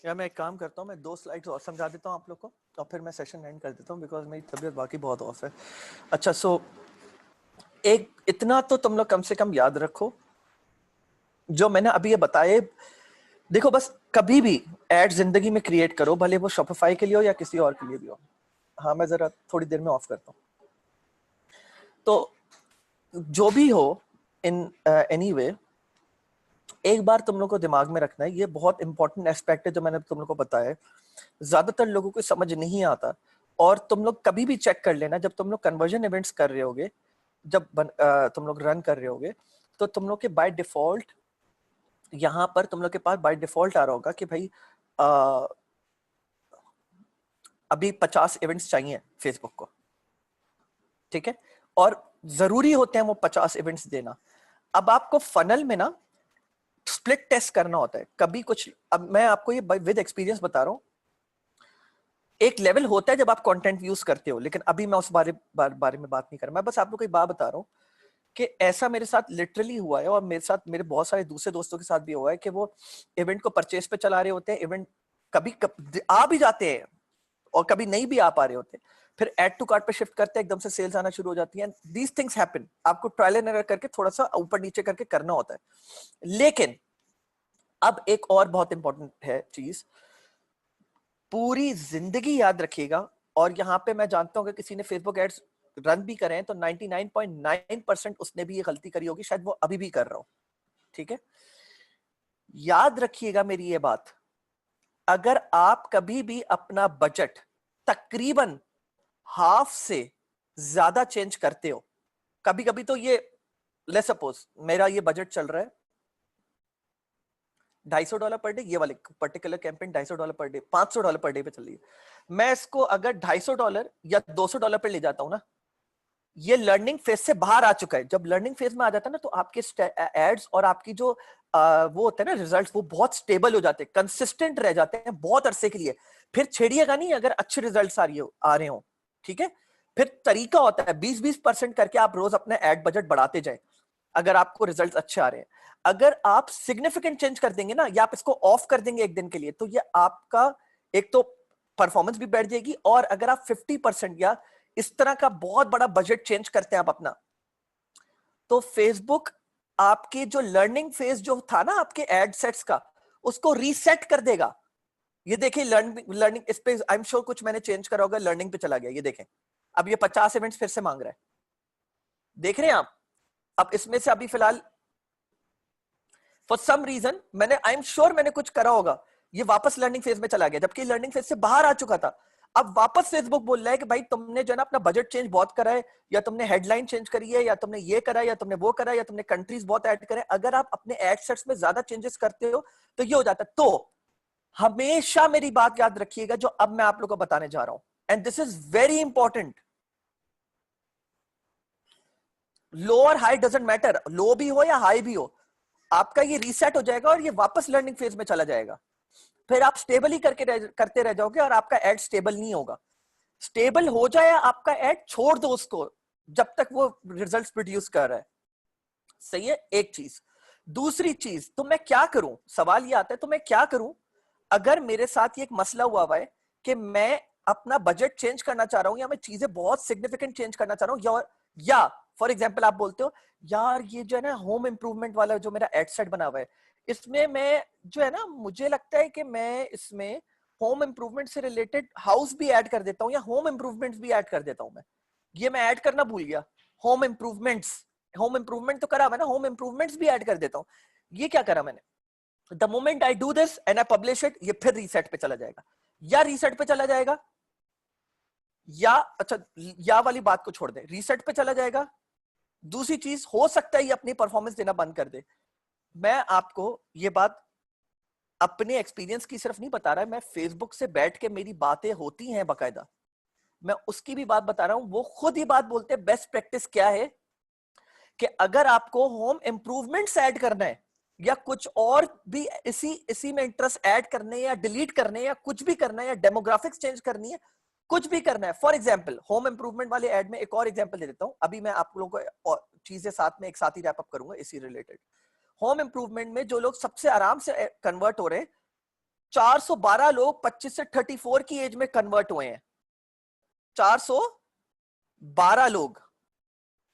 या मैं एक काम करता हूँ, मैं 2 स्लाइड्स और समझा देता हूँ आप लोग को और फिर मैं सेशन एंड कर देता हूँ बिकॉज मेरी तबीयत बाकी बहुत ऑफ है। अच्छा, सो एक इतना तो तुम लोग कम से कम याद रखो जो मैंने अभी ये बताए। देखो बस कभी भी एड जिंदगी में क्रिएट करो, भले वो शॉपिफाई के लिए हो या किसी और के लिए भी हो। हाँ, मैं जरा थोड़ी देर में ऑफ करता हूँ। तो जो भी हो, इन एनी वे, एक बार तुम लोग को दिमाग में रखना है, ये बहुत इंपॉर्टेंट एस्पेक्ट है जो मैंने तुम लोग को बताया है, ज्यादातर लोगों को समझ नहीं आता। और तुम लोग कभी भी चेक कर लेना जब तुम लोग कन्वर्जन इवेंट्स कर रहे होगे, जब तुम लोग रन कर रहे होगे, तो तुम लोग के बाय डिफॉल्ट यहाँ पर तुम लोग के पास बाय डिफॉल्ट आ रहा होगा कि भाई अभी 50 इवेंट्स चाहिए फेसबुक को, ठीक है, और जरूरी होते हैं वो 50 इवेंट्स देना। अब आपको फनल में ना स्प्लिट टेस्ट करना होता है कभी कुछ। अब मैं आपको ये विद एक्सपीरियंस बता रहा हूँ, एक लेवल होता है जब आप कंटेंट यूज करते हो, लेकिन अभी मैं उस बारे में बात नहीं कर रहा, मैं बस आप लोग को एक बात बता रहा हूँ कि ऐसा मेरे साथ लिटरली हुआ है, और मेरे साथ मेरे बहुत सारे दूसरे दोस्तों के साथ भी हुआ है कि वो इवेंट को परचेज पे चला रहे होते हैं, इवेंट कभी आ भी जाते हैं और कभी नहीं भी आ पा रहे होते, फिर ऐड टू कार्ट पे शिफ्ट करते हैं, एकदम से सेल्स आना शुरू हो जाती है। दीज थिंग्स हैपन, आपको ट्रायल एंड एरर करके थोड़ा सा ऊपर नीचे करके करना होता है। लेकिन अब एक और बहुत इंपॉर्टेंट है चीज, पूरी जिंदगी याद रखिएगा, और यहां पे मैं जानता हूं कि किसी ने फेसबुक एड्स रन भी करें तो 99.9% उसने भी ये गलती करी होगी, शायद वो अभी भी कर रहा हो, ठीक है। याद रखिएगा मेरी ये बात, अगर आप कभी भी अपना बजट तकरीबन हाफ से ज्यादा चेंज करते हो, कभी कभी तो ये, लेट्स सपोज मेरा ये बजट चल रहा है $250 पर डे, ये वाले particular campaign $250 per day, $500 per day पे चल रही है, मैं इसको अगर $250 या $200 पे ले जाता हूं ना, ये लर्निंग फेज से बाहर आ चुका है। जब लर्निंग फेज में आ जाता है ना, तो आपके एड्स और आपकी जो वो होते हैं ना रिजल्ट्स, वो बहुत स्टेबल हो जाते हैं, कंसिस्टेंट रह जाते हैं बहुत अरसे के लिए। फिर छेड़िएगा नहीं अगर अच्छे रिजल्ट्स आ रहे हो, ठीक है। फिर तरीका होता है 20-20% करके आप रोज अपने एड बजट बढ़ाते जाए, अगर आपको रिजल्ट्स अच्छे आ रहे हैं। अगर आप सिग्निफिकेंट चेंज कर देंगे ना, या आप इसको ऑफ कर देंगे एक दिन के लिए, तो ये आपका एक तो परफॉर्मेंस भी बैठ जाएगी, और अगर आप 50% या इस तरह का बहुत बड़ा बजट चेंज करते हैं आप अपना, तो फेसबुक आपके जो लर्निंग फेज जो था ना आपके एड सेट्स का, उसको रीसेट कर देगा। ये देखिए लर्निंग इस पे आई एम श्योर कुछ मैंने चेंज करा होगा, लर्निंग पे चला गया, ये देखें अब ये 50 इवेंट्स फिर से मांग रहा है, देख रहे हैं आप। अब इसमें से अभी फिलहाल फॉर सम रीजन मैंने, आई एम श्योर मैंने कुछ करा होगा, ये वापस लर्निंग फेज में चला गया, जबकि लर्निंग फेज से बाहर आ चुका था। अब वापस फेसबुक बोल रहा है कि भाई तुमने जो है ना अपना बजट चेंज बहुत करा है, या तुमने हेडलाइन चेंज करी है, या तुमने ये करा है, या तुमने वो करा है, या तुमने कंट्रीज बहुत ऐड करे। अगर आप अपने एड सेट्स में ज्यादा चेंजेस करते हो तो ये हो जाता है। तो हमेशा मेरी बात याद रखिएगा जो अब मैं आप लोगों को बताने जा रहा हूं, and this is very important. Low और हाई डजंट मैटर, लो भी हो या हाई भी हो, आपका ये रीसेट हो जाएगा और ये वापस लर्निंग फेज में चला जाएगा। फिर आप स्टेबल ही करते रह जाओगे, और आपका एड स्टेबल नहीं होगा। स्टेबल हो जाए आपका एड, छोड़ दो उसको जब तक वो रिजल्ट्स प्रोड्यूस कर रहा है, सही है। एक चीज, दूसरी चीज, तो मैं क्या करूं, सवाल ये आता है तो मैं क्या करूं अगर मेरे साथ ये एक मसला हुआ है कि मैं अपना बजट चेंज करना चाह रहा हूं, या मैं चीजें बहुत सिग्निफिकेंट चेंज करना चाह रहा हूं, या फॉर एग्जांपल आप बोलते हो यार ये जो है ना होम इंप्रूवमेंट वाला जो मेरा एड सेट बना हुआ है, इसमें मैं जो है ना मुझे लगता है कि मैं इसमें होम इंप्रूवमेंट से रिलेटेड हाउस भी ऐड कर देता हूं, या होम इंप्रूवमेंट्स भी ऐड कर देता हूं। मैं ऐड करना भूल गया, होम इंप्रूवमेंट्स, होम इंप्रूवमेंट तो करा हुआ ना, होम इंप्रूवमेंट्स भी ऐड कर देता हूं। ये क्या करा मैंने, the moment I do this and I publish it, ये फिर रीसेट पे चला जाएगा, या रीसेट पे चला जाएगा, या अच्छा या वाली बात को छोड़ दे, रीसेट पे चला जाएगा। दूसरी चीज, हो सकता है ये अपनी परफॉर्मेंस देना बंद कर दे। मैं आपको ये बात अपने एक्सपीरियंस की सिर्फ नहीं बता रहा, मैं फेसबुक से बैठ के मेरी बातें होती हैं बकायदा, मैं उसकी भी बात बता रहा हूं। वो खुद ही बात बोलते हैं बेस्ट प्रैक्टिस क्या है, कि अगर आपको होम इंप्रूवमेंट्स ऐड करना है, या कुछ और भी इसी में इंटरेस्ट ऐड करने, या डिलीट करने, या कुछ भी करना है, या डेमोग्राफिक्स चेंज करनी है, कुछ भी करना है। फॉर एग्जांपल होम इंप्रूवमेंट वाले ऐड में एक और एग्जांपल दे देता हूं, अभी मैं आप लोगों को चीजें साथ में एक साथ ही रैप अप करूंगा इसी रिलेटेड। होम इंप्रूवमेंट में जो लोग सबसे आराम से कन्वर्ट हो रहे हैं, 412 लोग 25 से 34 की एज में कन्वर्ट हुए हैं, 412 लोग।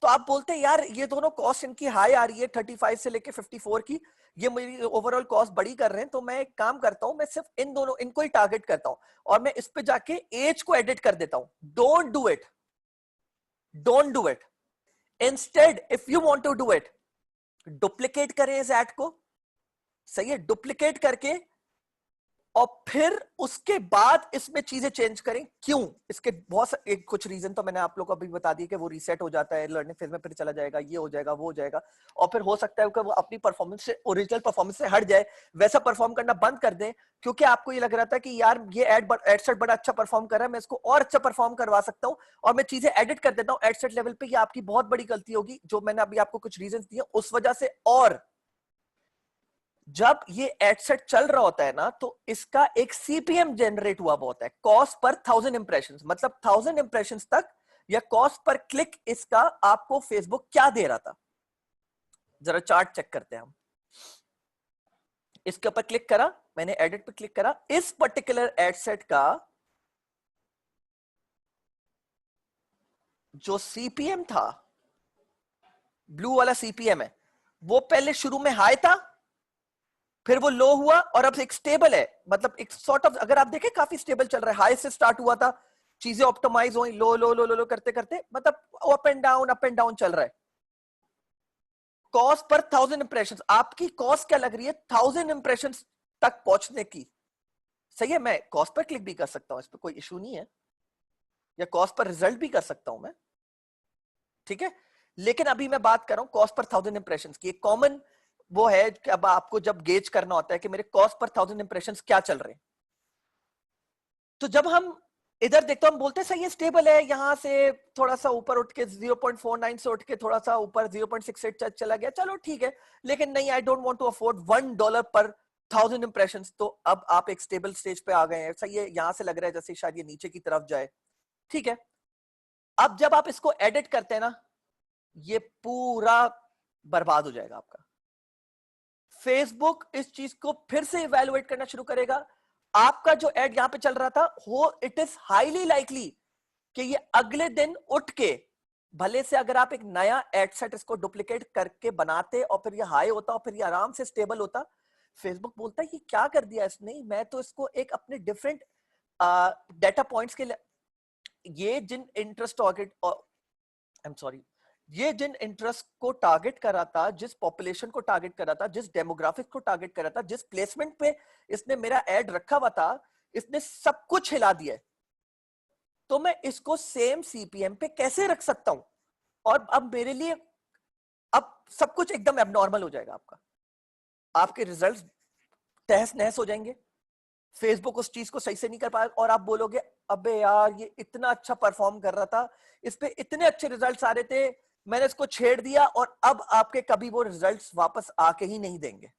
तो आप बोलते हैं यार ये दोनों कॉस्ट इनकी हाई आ रही है 35 से लेके 54 की, ये मेरी ओवरऑल कॉस्ट बड़ी कर रहे हैं, तो मैं एक काम करता हूं, मैं सिर्फ इन दोनों इनको ही टारगेट करता हूं, और मैं इस पे जाके एज को एडिट कर देता हूं। Don't do it, don't do it. Instead if you want to do it, duplicate करें इस एड को, सही है, डुप्लीकेट करके और फिर उसके बाद इसमें चीजें चेंज करें। क्यों? इसके बहुत एक कुछ रीजन तो मैंने आप लोगों को अभी बता दिया कि वो रीसेट हो जाता है लर्निंग फेज में, फिर चला जाएगा, ये हो जाएगा, वो हो जाएगा, और फिर हो सकता है कि वो अपनी परफॉर्मेंस से, ओरिजिनल परफॉर्मेंस से हट जाए, वैसा परफॉर्म करना बंद कर दे, क्योंकि आपको ये लग रहा था कि यार ये एड सेट बड़ा अच्छा परफॉर्म कर रहा है, मैं इसको और अच्छा परफॉर्म करवा सकता हूँ, और मैं चीजें एडिट कर देता हूँ एड सेट लेवल पे। ये आपकी बहुत बड़ी गलती होगी, जो मैंने अभी आपको कुछ रीजन दिए उस वजह से। और जब ये एड सेट चल रहा होता है ना, तो इसका एक सीपीएम जनरेट हुआ होता है, कॉस्ट पर 1000 इंप्रेशंस, मतलब 1000 इंप्रेशंस तक, या कॉस्ट पर क्लिक इसका आपको फेसबुक क्या दे रहा था। जरा चार्ट चेक करते हैं हम। इसके ऊपर क्लिक करा मैंने, एडिट पे क्लिक करा, इस पर्टिकुलर एड सेट का जो सीपीएम था, ब्लू वाला सीपीएम है, वो पहले शुरू में हाई था, फिर वो लो हुआ, और अब एक स्टेबल है, मतलब एक सॉर्ट ऑफ, अगर आप देखें काफी स्टेबल चल रहा है। हाई से स्टार्ट हुआ था, चीजें ऑप्टिमाइज हुई, लो लो लो लो लो करते करते, मतलब अप एंड डाउन चल रहा है। कॉस्ट पर 1000 इंप्रेशंस, आपकी कॉस्ट क्या लग रही है 1000 इंप्रेशंस तक पहुंचने की? सही है, मैं कॉस्ट पर क्लिक भी कर सकता हूं, इस पर कोई इशू नहीं है, या कॉस्ट पर रिजल्ट भी कर सकता हूं मैं, ठीक है। लेकिन अभी मैं बात कर रहा हूं कॉस्ट पर 1000 इंप्रेशंस की। एक कॉमन वो है कि अब आपको जब गेज करना होता है कि मेरे कॉस्ट पर 1000 इंप्रेशंस क्या चल रहे हैं, तो जब हम इधर देखते हम बोलते हैं सही है, स्टेबल है, यहां से थोड़ा सा ऊपर उठ के 0.49 से उठ के थोड़ा सा ऊपर 0.68 चला गया, चलो ठीक है। लेकिन नहीं, I don't want to afford $1 पर 1000 इंप्रेशंस। तो अब आप एक स्टेबल स्टेज पे आ गए हैं, सही है, यहां से लग रहा है जैसे शायद ये नीचे की तरफ जाए, ठीक है। अब जब आप इसको एडिट करते हैं ना, ये पूरा बर्बाद हो जाएगा आपका। फेसबुक इस चीज को फिर से इवेलुएट करना शुरू करेगा। आपका जो एड यहां पे चल रहा था, हो इट इज हाईली लाइकली कि ये अगले दिन उठ के, भले से अगर आप एक नया एड सेट इसको डुप्लीकेट करके बनाते और फिर ये हाई होता और फिर ये आराम से स्टेबल होता, फेसबुक बोलता है कि क्या कर दिया इसने, मैं तो इसको एक अपने डिफरेंट डेटा पॉइंट्स के लिए, ये जिन interest target, I am sorry, ये जिन इंटरेस्ट को टारगेट करा था, जिस पॉपुलेशन को टारगेट करा था, जिस डेमोग्राफिक को टारगेट करा था, जिस प्लेसमेंट पे इसने मेरा एड रखा हुआ था, इसने सब कुछ हिला दिया है। तो मैं इसको सेम सीपीएम पे कैसे रख सकता हूं? और अब मेरे लिए अब सब कुछ एकदम एबनॉर्मल हो जाएगा आपका, आपके रिजल्ट्स तहस नहस हो जाएंगे, फेसबुक उस चीज को सही से नहीं कर पाएगा, और आप बोलोगे अबे यार ये इतना अच्छा परफॉर्म कर रहा था, इस पे इतने अच्छे रिजल्ट्स आ रहे थे, मैंने इसको छेड़ दिया, और अब आपके कभी वो रिजल्ट्स वापस आके ही नहीं देंगे।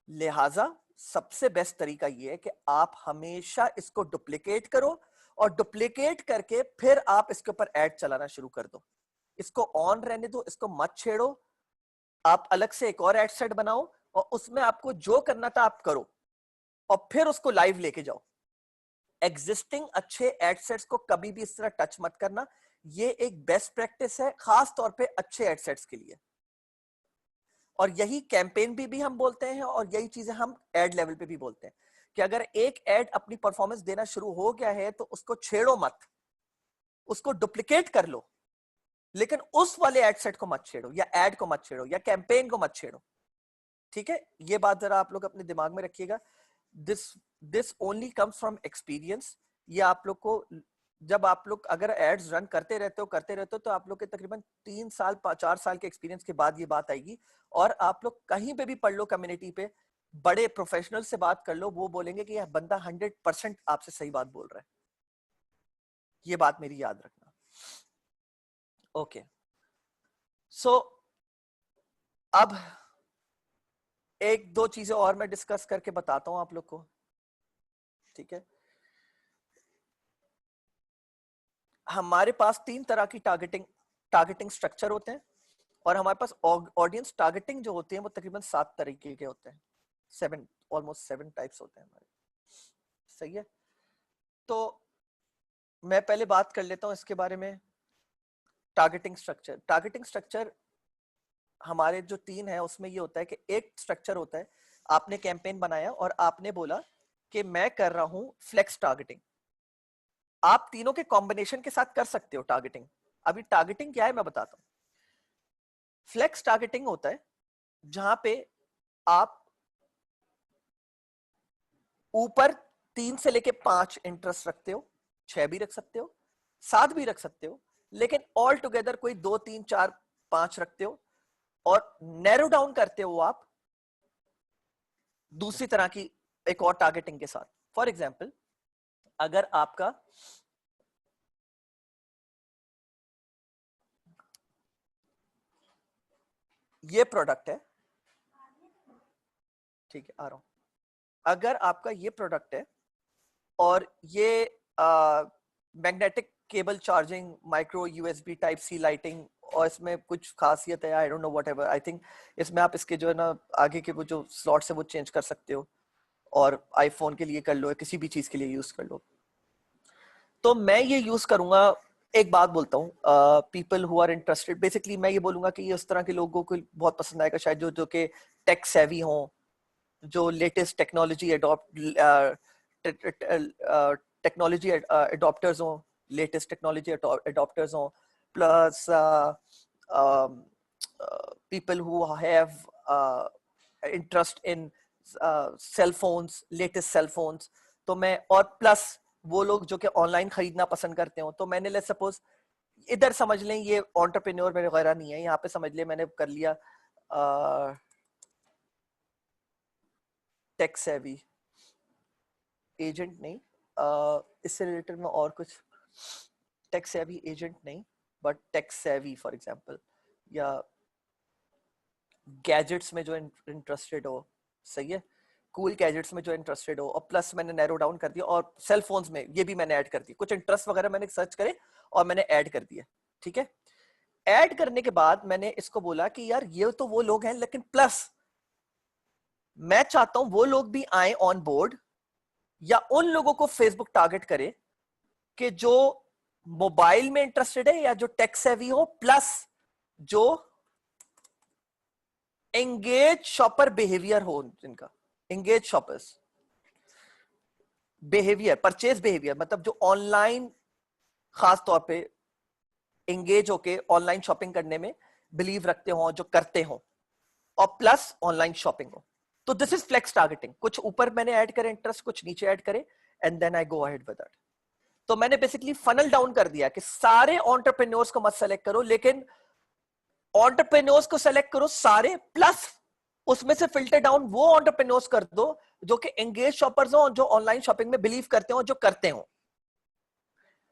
लिहाजा सबसे बेस्ट तरीका ये है कि आप हमेशा इसको डुप्लीकेट करो, और डुप्लीकेट करके फिर आप इसके ऊपर ऐड चलाना शुरू कर दो। इसको ऑन रहने दो, इसको मत छेड़ो। आप अलग से एक और एड सेट बनाओ, और उसमें आपको जो करना था आप करो, और फिर उसको लाइव लेके जाओ। एग्जिस्टिंग अच्छे एड सेट्स को कभी भी इस तरह टच मत करना, ये एक बेस्ट प्रैक्टिस है, खास तौर पे अच्छे एड सेट्स के लिए। और यही कैंपेन भी हम बोलते हैं, और यही चीजें हम एड लेवल पे भी बोलते हैं कि अगर एक एड अपनी परफॉर्मेंस देना शुरू हो गया है तो उसको छेड़ो मत, उसको डुप्लीकेट कर लो, लेकिन उस वाले एड सेट को मत छेड़ो, या एड को मत छेड़ो, या कैंपेन को मत छेड़ो, ठीक है। ये बात जरा आप लोग अपने दिमाग में रखिएगा। This this only comes from experience. ये आप लोग को, जब आप लोग अगर एड्स रन करते रहते हो तो आप लोग के तकरीबन 3 साल 4 साल के एक्सपीरियंस के बाद ये बात आएगी। और आप लोग कहीं पे भी पढ़ लो, कम्युनिटी पे बड़े प्रोफेशनल से बात कर लो, वो बोलेंगे कि यह बंदा 100% आपसे सही बात बोल रहा है। ये बात मेरी याद रखना। ओके, सो अब एक दो चीजें और मैं डिस्कस करके बताता हूं आप लोग को, ठीक है। हमारे पास 3 तरह की टारगेटिंग स्ट्रक्चर होते हैं, और हमारे पास ऑडियंस टारगेटिंग जो होती है वो तकरीबन 7 तरीके के होते हैं, 7 टाइप्स होते हैं हमारे, सही है। तो मैं पहले बात कर लेता हूं इसके बारे में। टारगेटिंग स्ट्रक्चर हमारे जो 3 है उसमें ये होता है कि एक स्ट्रक्चर होता है, आपने कैंपेन बनाया और आपने बोला कि मैं कर रहा हूं फ्लेक्स टारगेटिंग। आप तीनों के कॉम्बिनेशन के साथ कर सकते हो टारगेटिंग। अभी टारगेटिंग क्या है मैं बताता हूं। फ्लेक्स टारगेटिंग होता है जहां पे आप ऊपर 3 से लेके 5 इंटरेस्ट रखते हो, 6 भी रख सकते हो, 7 भी रख सकते हो, लेकिन ऑल टुगेदर कोई 2 3 4 5 रखते हो और नैरो डाउन करते हो आप दूसरी तरह की एक और टारगेटिंग के साथ। फॉर एग्जाम्पल, अगर आपका ये प्रोडक्ट है, ठीक है आ रहा हूं, अगर आपका ये प्रोडक्ट है और ये magnetic cable charging, micro USB type C lighting, और इसमें कुछ खासियत है, I don't know whatever, I think इसमें आप इसके जो है ना आगे के वो जो स्लॉट्स है वो चेंज कर सकते हो, और आईफोन के लिए कर लो, किसी भी चीज के लिए यूज कर लो। तो मैं ये यूज करूंगा, एक बात बोलता हूँ, people who are interested, basically मैं ये बोलूंगा कि ये उस तरह के लोगों को बहुत पसंद आएगा शायद जो जो कि टेक सेवी हों, जो लेटेस्ट टेक्नोलॉजी टेक्नोलॉजी एडॉप्टर्स हों, लेटेस्ट टेक्नोलॉजी एडॉप्टर्स हों, plus people who have interest in cell phones, latest cell phones, तो मैं, और प्लस वो लोग जो कि ऑनलाइन खरीदना पसंद करते हो, तो मैंने लेट्स सपोज इधर समझ लें ये एंटरप्रेन्योर मेरे वगैरह नहीं है, यहाँ पे समझ लें मैंने कर लिया टेक सेवी एजेंट नहीं, इससे रिलेटेड में और कुछ टेक सेवी एजेंट नहीं, but tech savvy for example, या गैजेट्स में जो इंटरेस्टेड हो, सही है, कूल गैजेट्स में जो इंटरेस्टेड हो, और प्लस मैंने नैरो डाउन कर दिया, और सेल फोन्स में ये भी मैंने ऐड कर दिया, कुछ इंटरेस्ट वगैरह मैंने सर्च करे और मैंने ऐड कर दिया, ठीक है। ऐड करने के बाद मैंने इसको बोला कि यार ये तो वो लोग हैं, लेकिन प्लस मैं चाहता हूं वो लोग भी आए ऑन बोर्ड, या उन लोगों को फेसबुक टारगेट करे कि जो मोबाइल में इंटरेस्टेड है या जो टेक सेवी हो, प्लस जो एंगेज शॉपर बिहेवियर हो, जिनका engage shoppers behaviour, purchase behaviour, मतलब जो ऑनलाइन खास तौर पे एंगेज होके ऑनलाइन शॉपिंग करने में बिलीव रखते हो, जो करते हो, और प्लस ऑनलाइन शॉपिंग हो। तो दिस इज फ्लेक्स टारगेटिंग, कुछ ऊपर मैंने ऐड करे इंटरेस्ट, कुछ नीचे ऐड करे, and then I go ahead with that. तो मैंने बेसिकली फनल डाउन कर दिया कि सारे एंटरप्रेन्योर्स को मत सेलेक्ट करो, लेकिन एंटरप्रेन्योर्स को सेलेक्ट करो सारे, प्लस उसमें से फिल्टर डाउन वो एंटरप्रेन्योर्स कर दो जो कि एंगेज शॉपर्स हो, जो ऑनलाइन शॉपिंग में बिलीव करते हो, जो करते हो।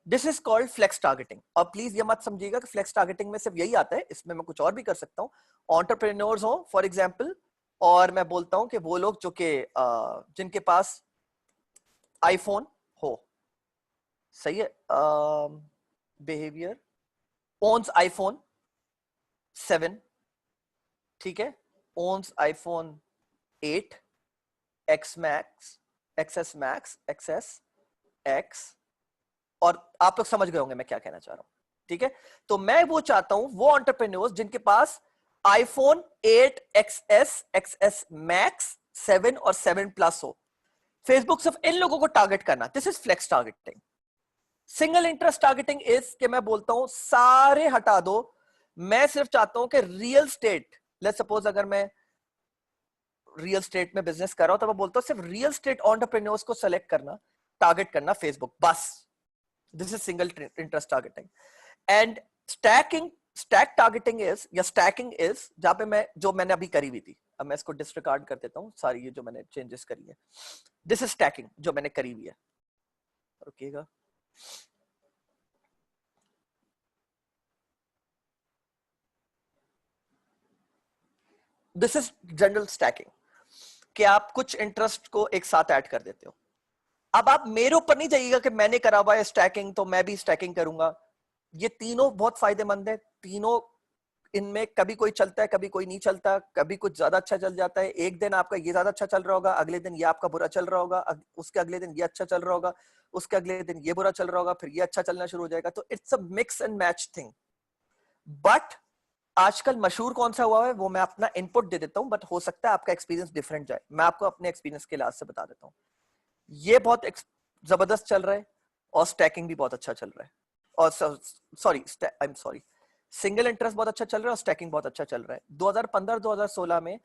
This is called flex targeting. और प्लीज ये मत समझिएगा कि फ्लेक्स टारगेटिंग में सिर्फ यही आता है, इसमें मैं कुछ और भी कर सकता हूँ। एंटरप्रेन्योर्स हो फॉर एग्जांपल, और मैं बोलता हूं कि वो लोग जो कि जिनके पास आईफोन हो, सही है, बिहेवियर ओन्स आईफोन 7, ठीक है, owns iPhone 8 X Max, XS Max, XS X, और आप लोग समझ गए होंगे मैं क्या कहना चाह रहा हूं, ठीक है। तो मैं वो चाहता हूं वो एंटरप्रेन्योर्स जिनके पास आईफोन 8 एक्सएस, एक्सएस मैक्स, 7 और 7 प्लस हो, फेसबुक सिर्फ इन लोगों को टारगेट करना। This is flex targeting. Single interest targeting is कि मैं बोलता हूं सारे हटा दो, मैं सिर्फ चाहता हूं कि रियल स्टेट, लेट्स सपोज अगर मैं रियल स्टेट में बिजनेस कर रहा हूं तो मैं बोलता हूं सिर्फ रियल स्टेट एंटरप्रेन्योर्स को सेलेक्ट करना, टारगेट करना फेसबुक, बस। This is single interest targeting. And stack targeting is, या स्टैकिंग इज, जहां पे मैं, जो मैंने अभी करी हुई थी, अब मैं इसको डिसरिगार्ड कर देता हूं, सारी ये जो मैंने चेंजेस करी है, दिस इज स्टैकिंग जो मैंने करी हुई है, रुकिएगा। दिस इज जनरल स्टैकिंग, कि आप कुछ इंटरेस्ट को एक साथ ऐड कर देते हो। अब आप मेरे ऊपर नहीं जाइएगा कि मैंने करा हुआ है स्टैकिंग तो मैं भी स्टैकिंग करूंगा। ये तीनों बहुत फायदेमंद है, तीनों, इनमें कभी कोई चलता है, कभी कोई नहीं चलता, कभी कुछ ज्यादा अच्छा चल जाता है, एक दिन आपका ये ज्यादा अच्छा चल रहा होगा, अगले दिन ये आपका बुरा चल रहा होगा, उसके अगले दिन ये अच्छा चल रहा होगा, उसके अगले दिन ये बुरा चल रहा होगा, फिर ये अच्छा चलना शुरू हो जाएगा। तो it's a mix and match thing. But आजकल मशहूर कौन सा हुआ है वो मैं अपना इनपुट दे देता हूं, बट हो सकता है आपका एक्सपीरियंस डिफरेंट जाए, मैं आपको अपने एक्सपीरियंस के लिहाज से बता देता हूं। ये बहुत जबरदस्त चल रहा है, और स्टैकिंग भी बहुत अच्छा चल रहा है, और sorry, I am sorry, single interest बहुत अच्छा चल रहा है और स्टैकिंग बहुत अच्छा चल रहा है। 2015-2016 में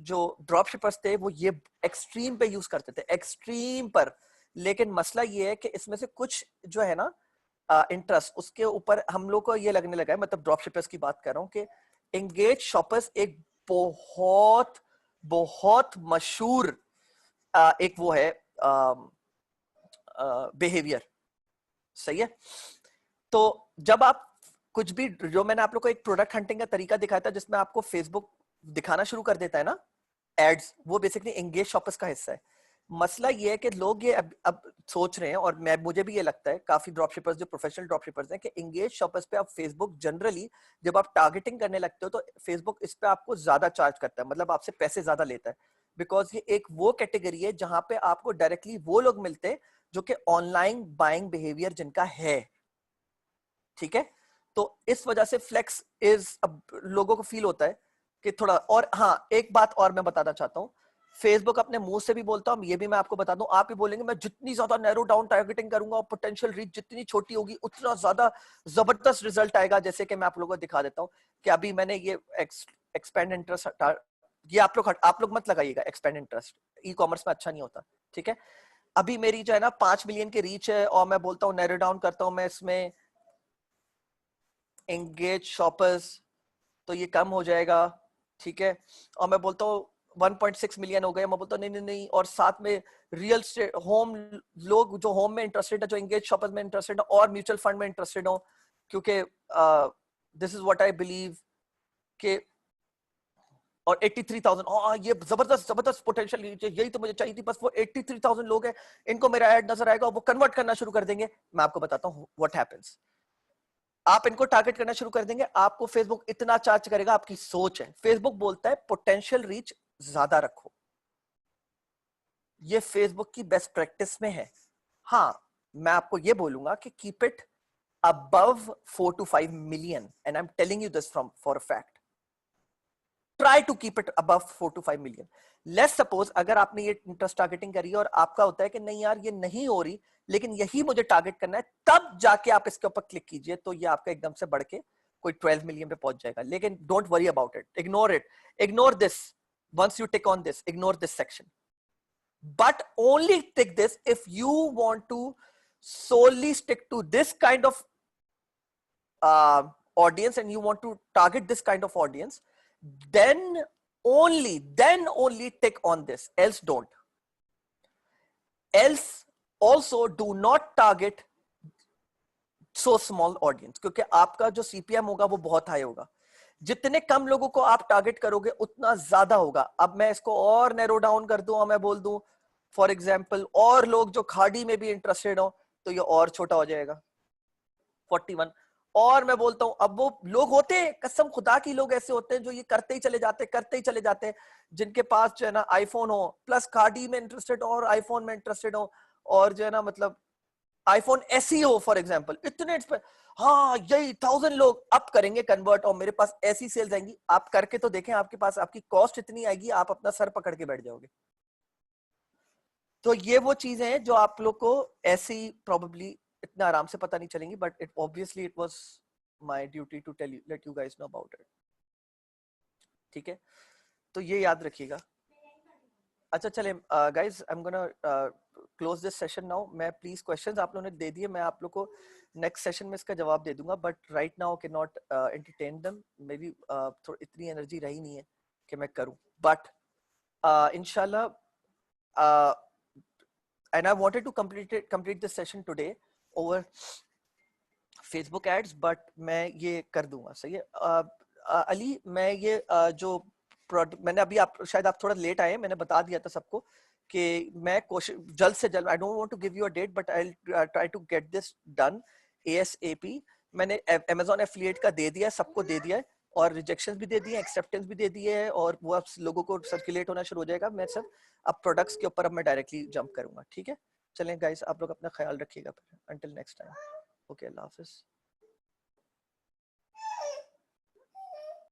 जो ड्रॉप शिपर्स थे वो ये एक्सट्रीम पे यूज करते थे, एक्सट्रीम पर। लेकिन मसला ये है कि इसमें से कुछ जो है ना इंटरेस्ट, उसके ऊपर हम लोग को ये लगने लगा है, मतलब ड्रॉप शिपर्स की बात कर रहा हूँ, कि एंगेज शॉपर्स एक बहुत बहुत मशहूर एक वो है बिहेवियर, सही है। तो जब आप कुछ भी, जो मैंने आप लोग को एक प्रोडक्ट हंटिंग का तरीका दिखाया था जिसमें आपको फेसबुक दिखाना शुरू कर देता है ना एड्स, वो बेसिकली एंगेज शॉपर्स का हिस्सा है। मसला ये है कि लोग ये अब सोच रहे हैं, और मैं मुझे भी ये लगता है, काफी ड्रॉप शिपर्स जो प्रोफेशनल ड्रॉप शिपर्स हैं, कि एंगेज शॉपर्स पे आप फेसबुक जनरली जब आप टारगेटिंग करने लगते हो तो फेसबुक इस पे आपको ज्यादा चार्ज करता है, मतलब आपसे पैसे ज्यादा लेता है। बिकॉज ये एक वो कैटेगरी है जहां पे आपको डायरेक्टली वो लोग मिलते हैं जो कि ऑनलाइन बाइंग बिहेवियर जिनका है, ठीक है। तो इस वजह से फ्लेक्स इज, अब लोगों को फील होता है कि थोड़ा, और हाँ एक बात और मैं बताना चाहता हूँ, फेसबुक अपने मुंह से भी बोलता हूँ, ये भी मैं आपको बता दूं, आप भी बोलेंगे मैं जितनी ज्यादा नैरो डाउन टारगेटिंग करूंगा और पोटेंशियल रीच जितनी छोटी होगी उतना ज्यादा जबरदस्त रिजल्ट आएगा। जैसे कि मैं आप लोगों को दिखा देता हूँ कि अभी मैंने ये एक्सपेंड इंटरेस्ट, ये आप लोग मत लगाइएगा, एक्सपेंड इंटरेस्ट ई कॉमर्स में अच्छा नहीं होता, ठीक है। अभी मेरी जो है ना 5 मिलियन की रीच है, और मैं बोलता हूँ नैरो डाउन करता हूँ मैं इसमें एंगेज शॉपर्स, तो ये कम हो जाएगा, ठीक है। और मैं बोलता हूँ 1.6 मिलियन हो गए, मैं बोलता हूँ नहीं नहीं नहीं, और साथ में रियल होम, लोग जो होम में इंटरेस्टेड है, जो एंगेज शॉपर्स में इंटरेस्टेड है और म्यूचुअल फंड में इंटरेस्टेड हो, क्योंकि this is what I believe कि, और 83,000, ये जबरदस्त जबरदस्त पोटेंशियल, यही तो मुझे चाहिए थी, बस वो 83,000 लोग हैं, इनको मेरा ऐड नजर आएगा, वो कन्वर्ट करना शुरू कर देंगे। मैं आपको बताता हूँ व्हाट हैपेंस, आप इनको टारगेट करना शुरू कर देंगे, आपको फेसबुक इतना चार्ज करेगा, आपकी सोच है, फेसबुक बोलता है पोटेंशियल रीच ज्यादा रखो, ये फेसबुक की बेस्ट प्रैक्टिस में है। हाँ, मैं आपको ये बोलूंगा कि keep it above 4 to 5 million, and I'm telling you this from for a fact. Try to keep it above 4 to 5 million. Let's suppose अगर आपने ये इंटरेस्ट टारगेटिंग करी है और आपका होता है कि नहीं यार ये नहीं हो रही, लेकिन यही मुझे टारगेट करना है, तब जाके आप इसके ऊपर क्लिक कीजिए, तो ये आपका एकदम से बढ़ के कोई 12 मिलियन पे पहुंच जाएगा। लेकिन don't worry about it, ignore it, ignore this, once you tick on this, ignore this section, but only tick this if you want to solely stick to this kind of audience and you want to target this kind of audience, then only tick on this, else don't. Else also do not target so small audience, क्योंकि आपका जो CPM होगा वो बहुत हाई होगा। जितने कम लोगों को आप टारगेट करोगे उतना ज्यादा होगा। अब मैं इसको और नैरो डाउन कर दूं और मैं बोल दूं फॉर एग्जाम्पल, और लोग जो खाड़ी में भी इंटरेस्टेड हो, तो ये और छोटा हो जाएगा 41। और मैं बोलता हूं, अब वो लोग होते हैं, कसम खुदा की लोग ऐसे होते हैं जो ये करते ही चले जाते, करते ही चले जाते हैं, जिनके पास जो है ना आईफोन हो प्लस खाड़ी में इंटरेस्टेड और आईफोन में इंटरेस्टेड हो, और जो है ना मतलब आईफोन ऐसी हो फॉर एग्जाम्पल, इतने हाँ यही 1000 लोग अप करेंगे कन्वर्ट, और मेरे पास ऐसी सेल्स आएंगी, आप करके तो देखें, आपके पास आपकी कॉस्ट इतनी आएगी, आप अपना सर पकड़ के बैठ जाओगे। तो ये वो चीजें हैं जो आप लोग को ऐसी प्रोबेबली इतना आराम से पता नहीं चलेंगी, but it obviously it was my duty to tell you, let you guys know about it, ठीक है। तो ये याद रखिएगा। अच्छा चले guys, I am gonna close this session now. मैं प्लीज क्वेश्चंस आप लोगों ने दे दिए, मैं आप लोग को नेक्स्ट सेशन में इसका जवाब दे दूंगा, but right now can not entertain them, may be थोड़ी इतनी एनर्जी रही नहीं है कि मैं करूं, बट इंशाल्लाह and I wanted to complete this session today over Facebook ads, but मैं ये कर दूंगा, सही है। अली, मैं ये जो प्रोडक्ट मैंने अभी, आप शायद आप थोड़ा लेट आए, मैंने बता दिया था सबको कि मैं कोशिश जल्द से जल्द, I don't want to give you a date, but I will try to get this done ASAP। मैंने Amazon एफिलिएट का दे दिया है, सबको दे दिया है, और रिजेक्शंस भी दे दिए, एक्सेप्टेंस भी दे दिए है, और वो अब लोगों को सर्कुलेट होना शुरू हो जाएगा। मैं सब अब प्रोडक्ट्स के ऊपर अब मैं डायरेक्टली जंप करूंगा, ठीक है। चलें गाइस, आप लोग अपना ख्याल रखिएगा, अंटिल नेक्स्ट टाइम, ओके, अल्लाह हाफिज।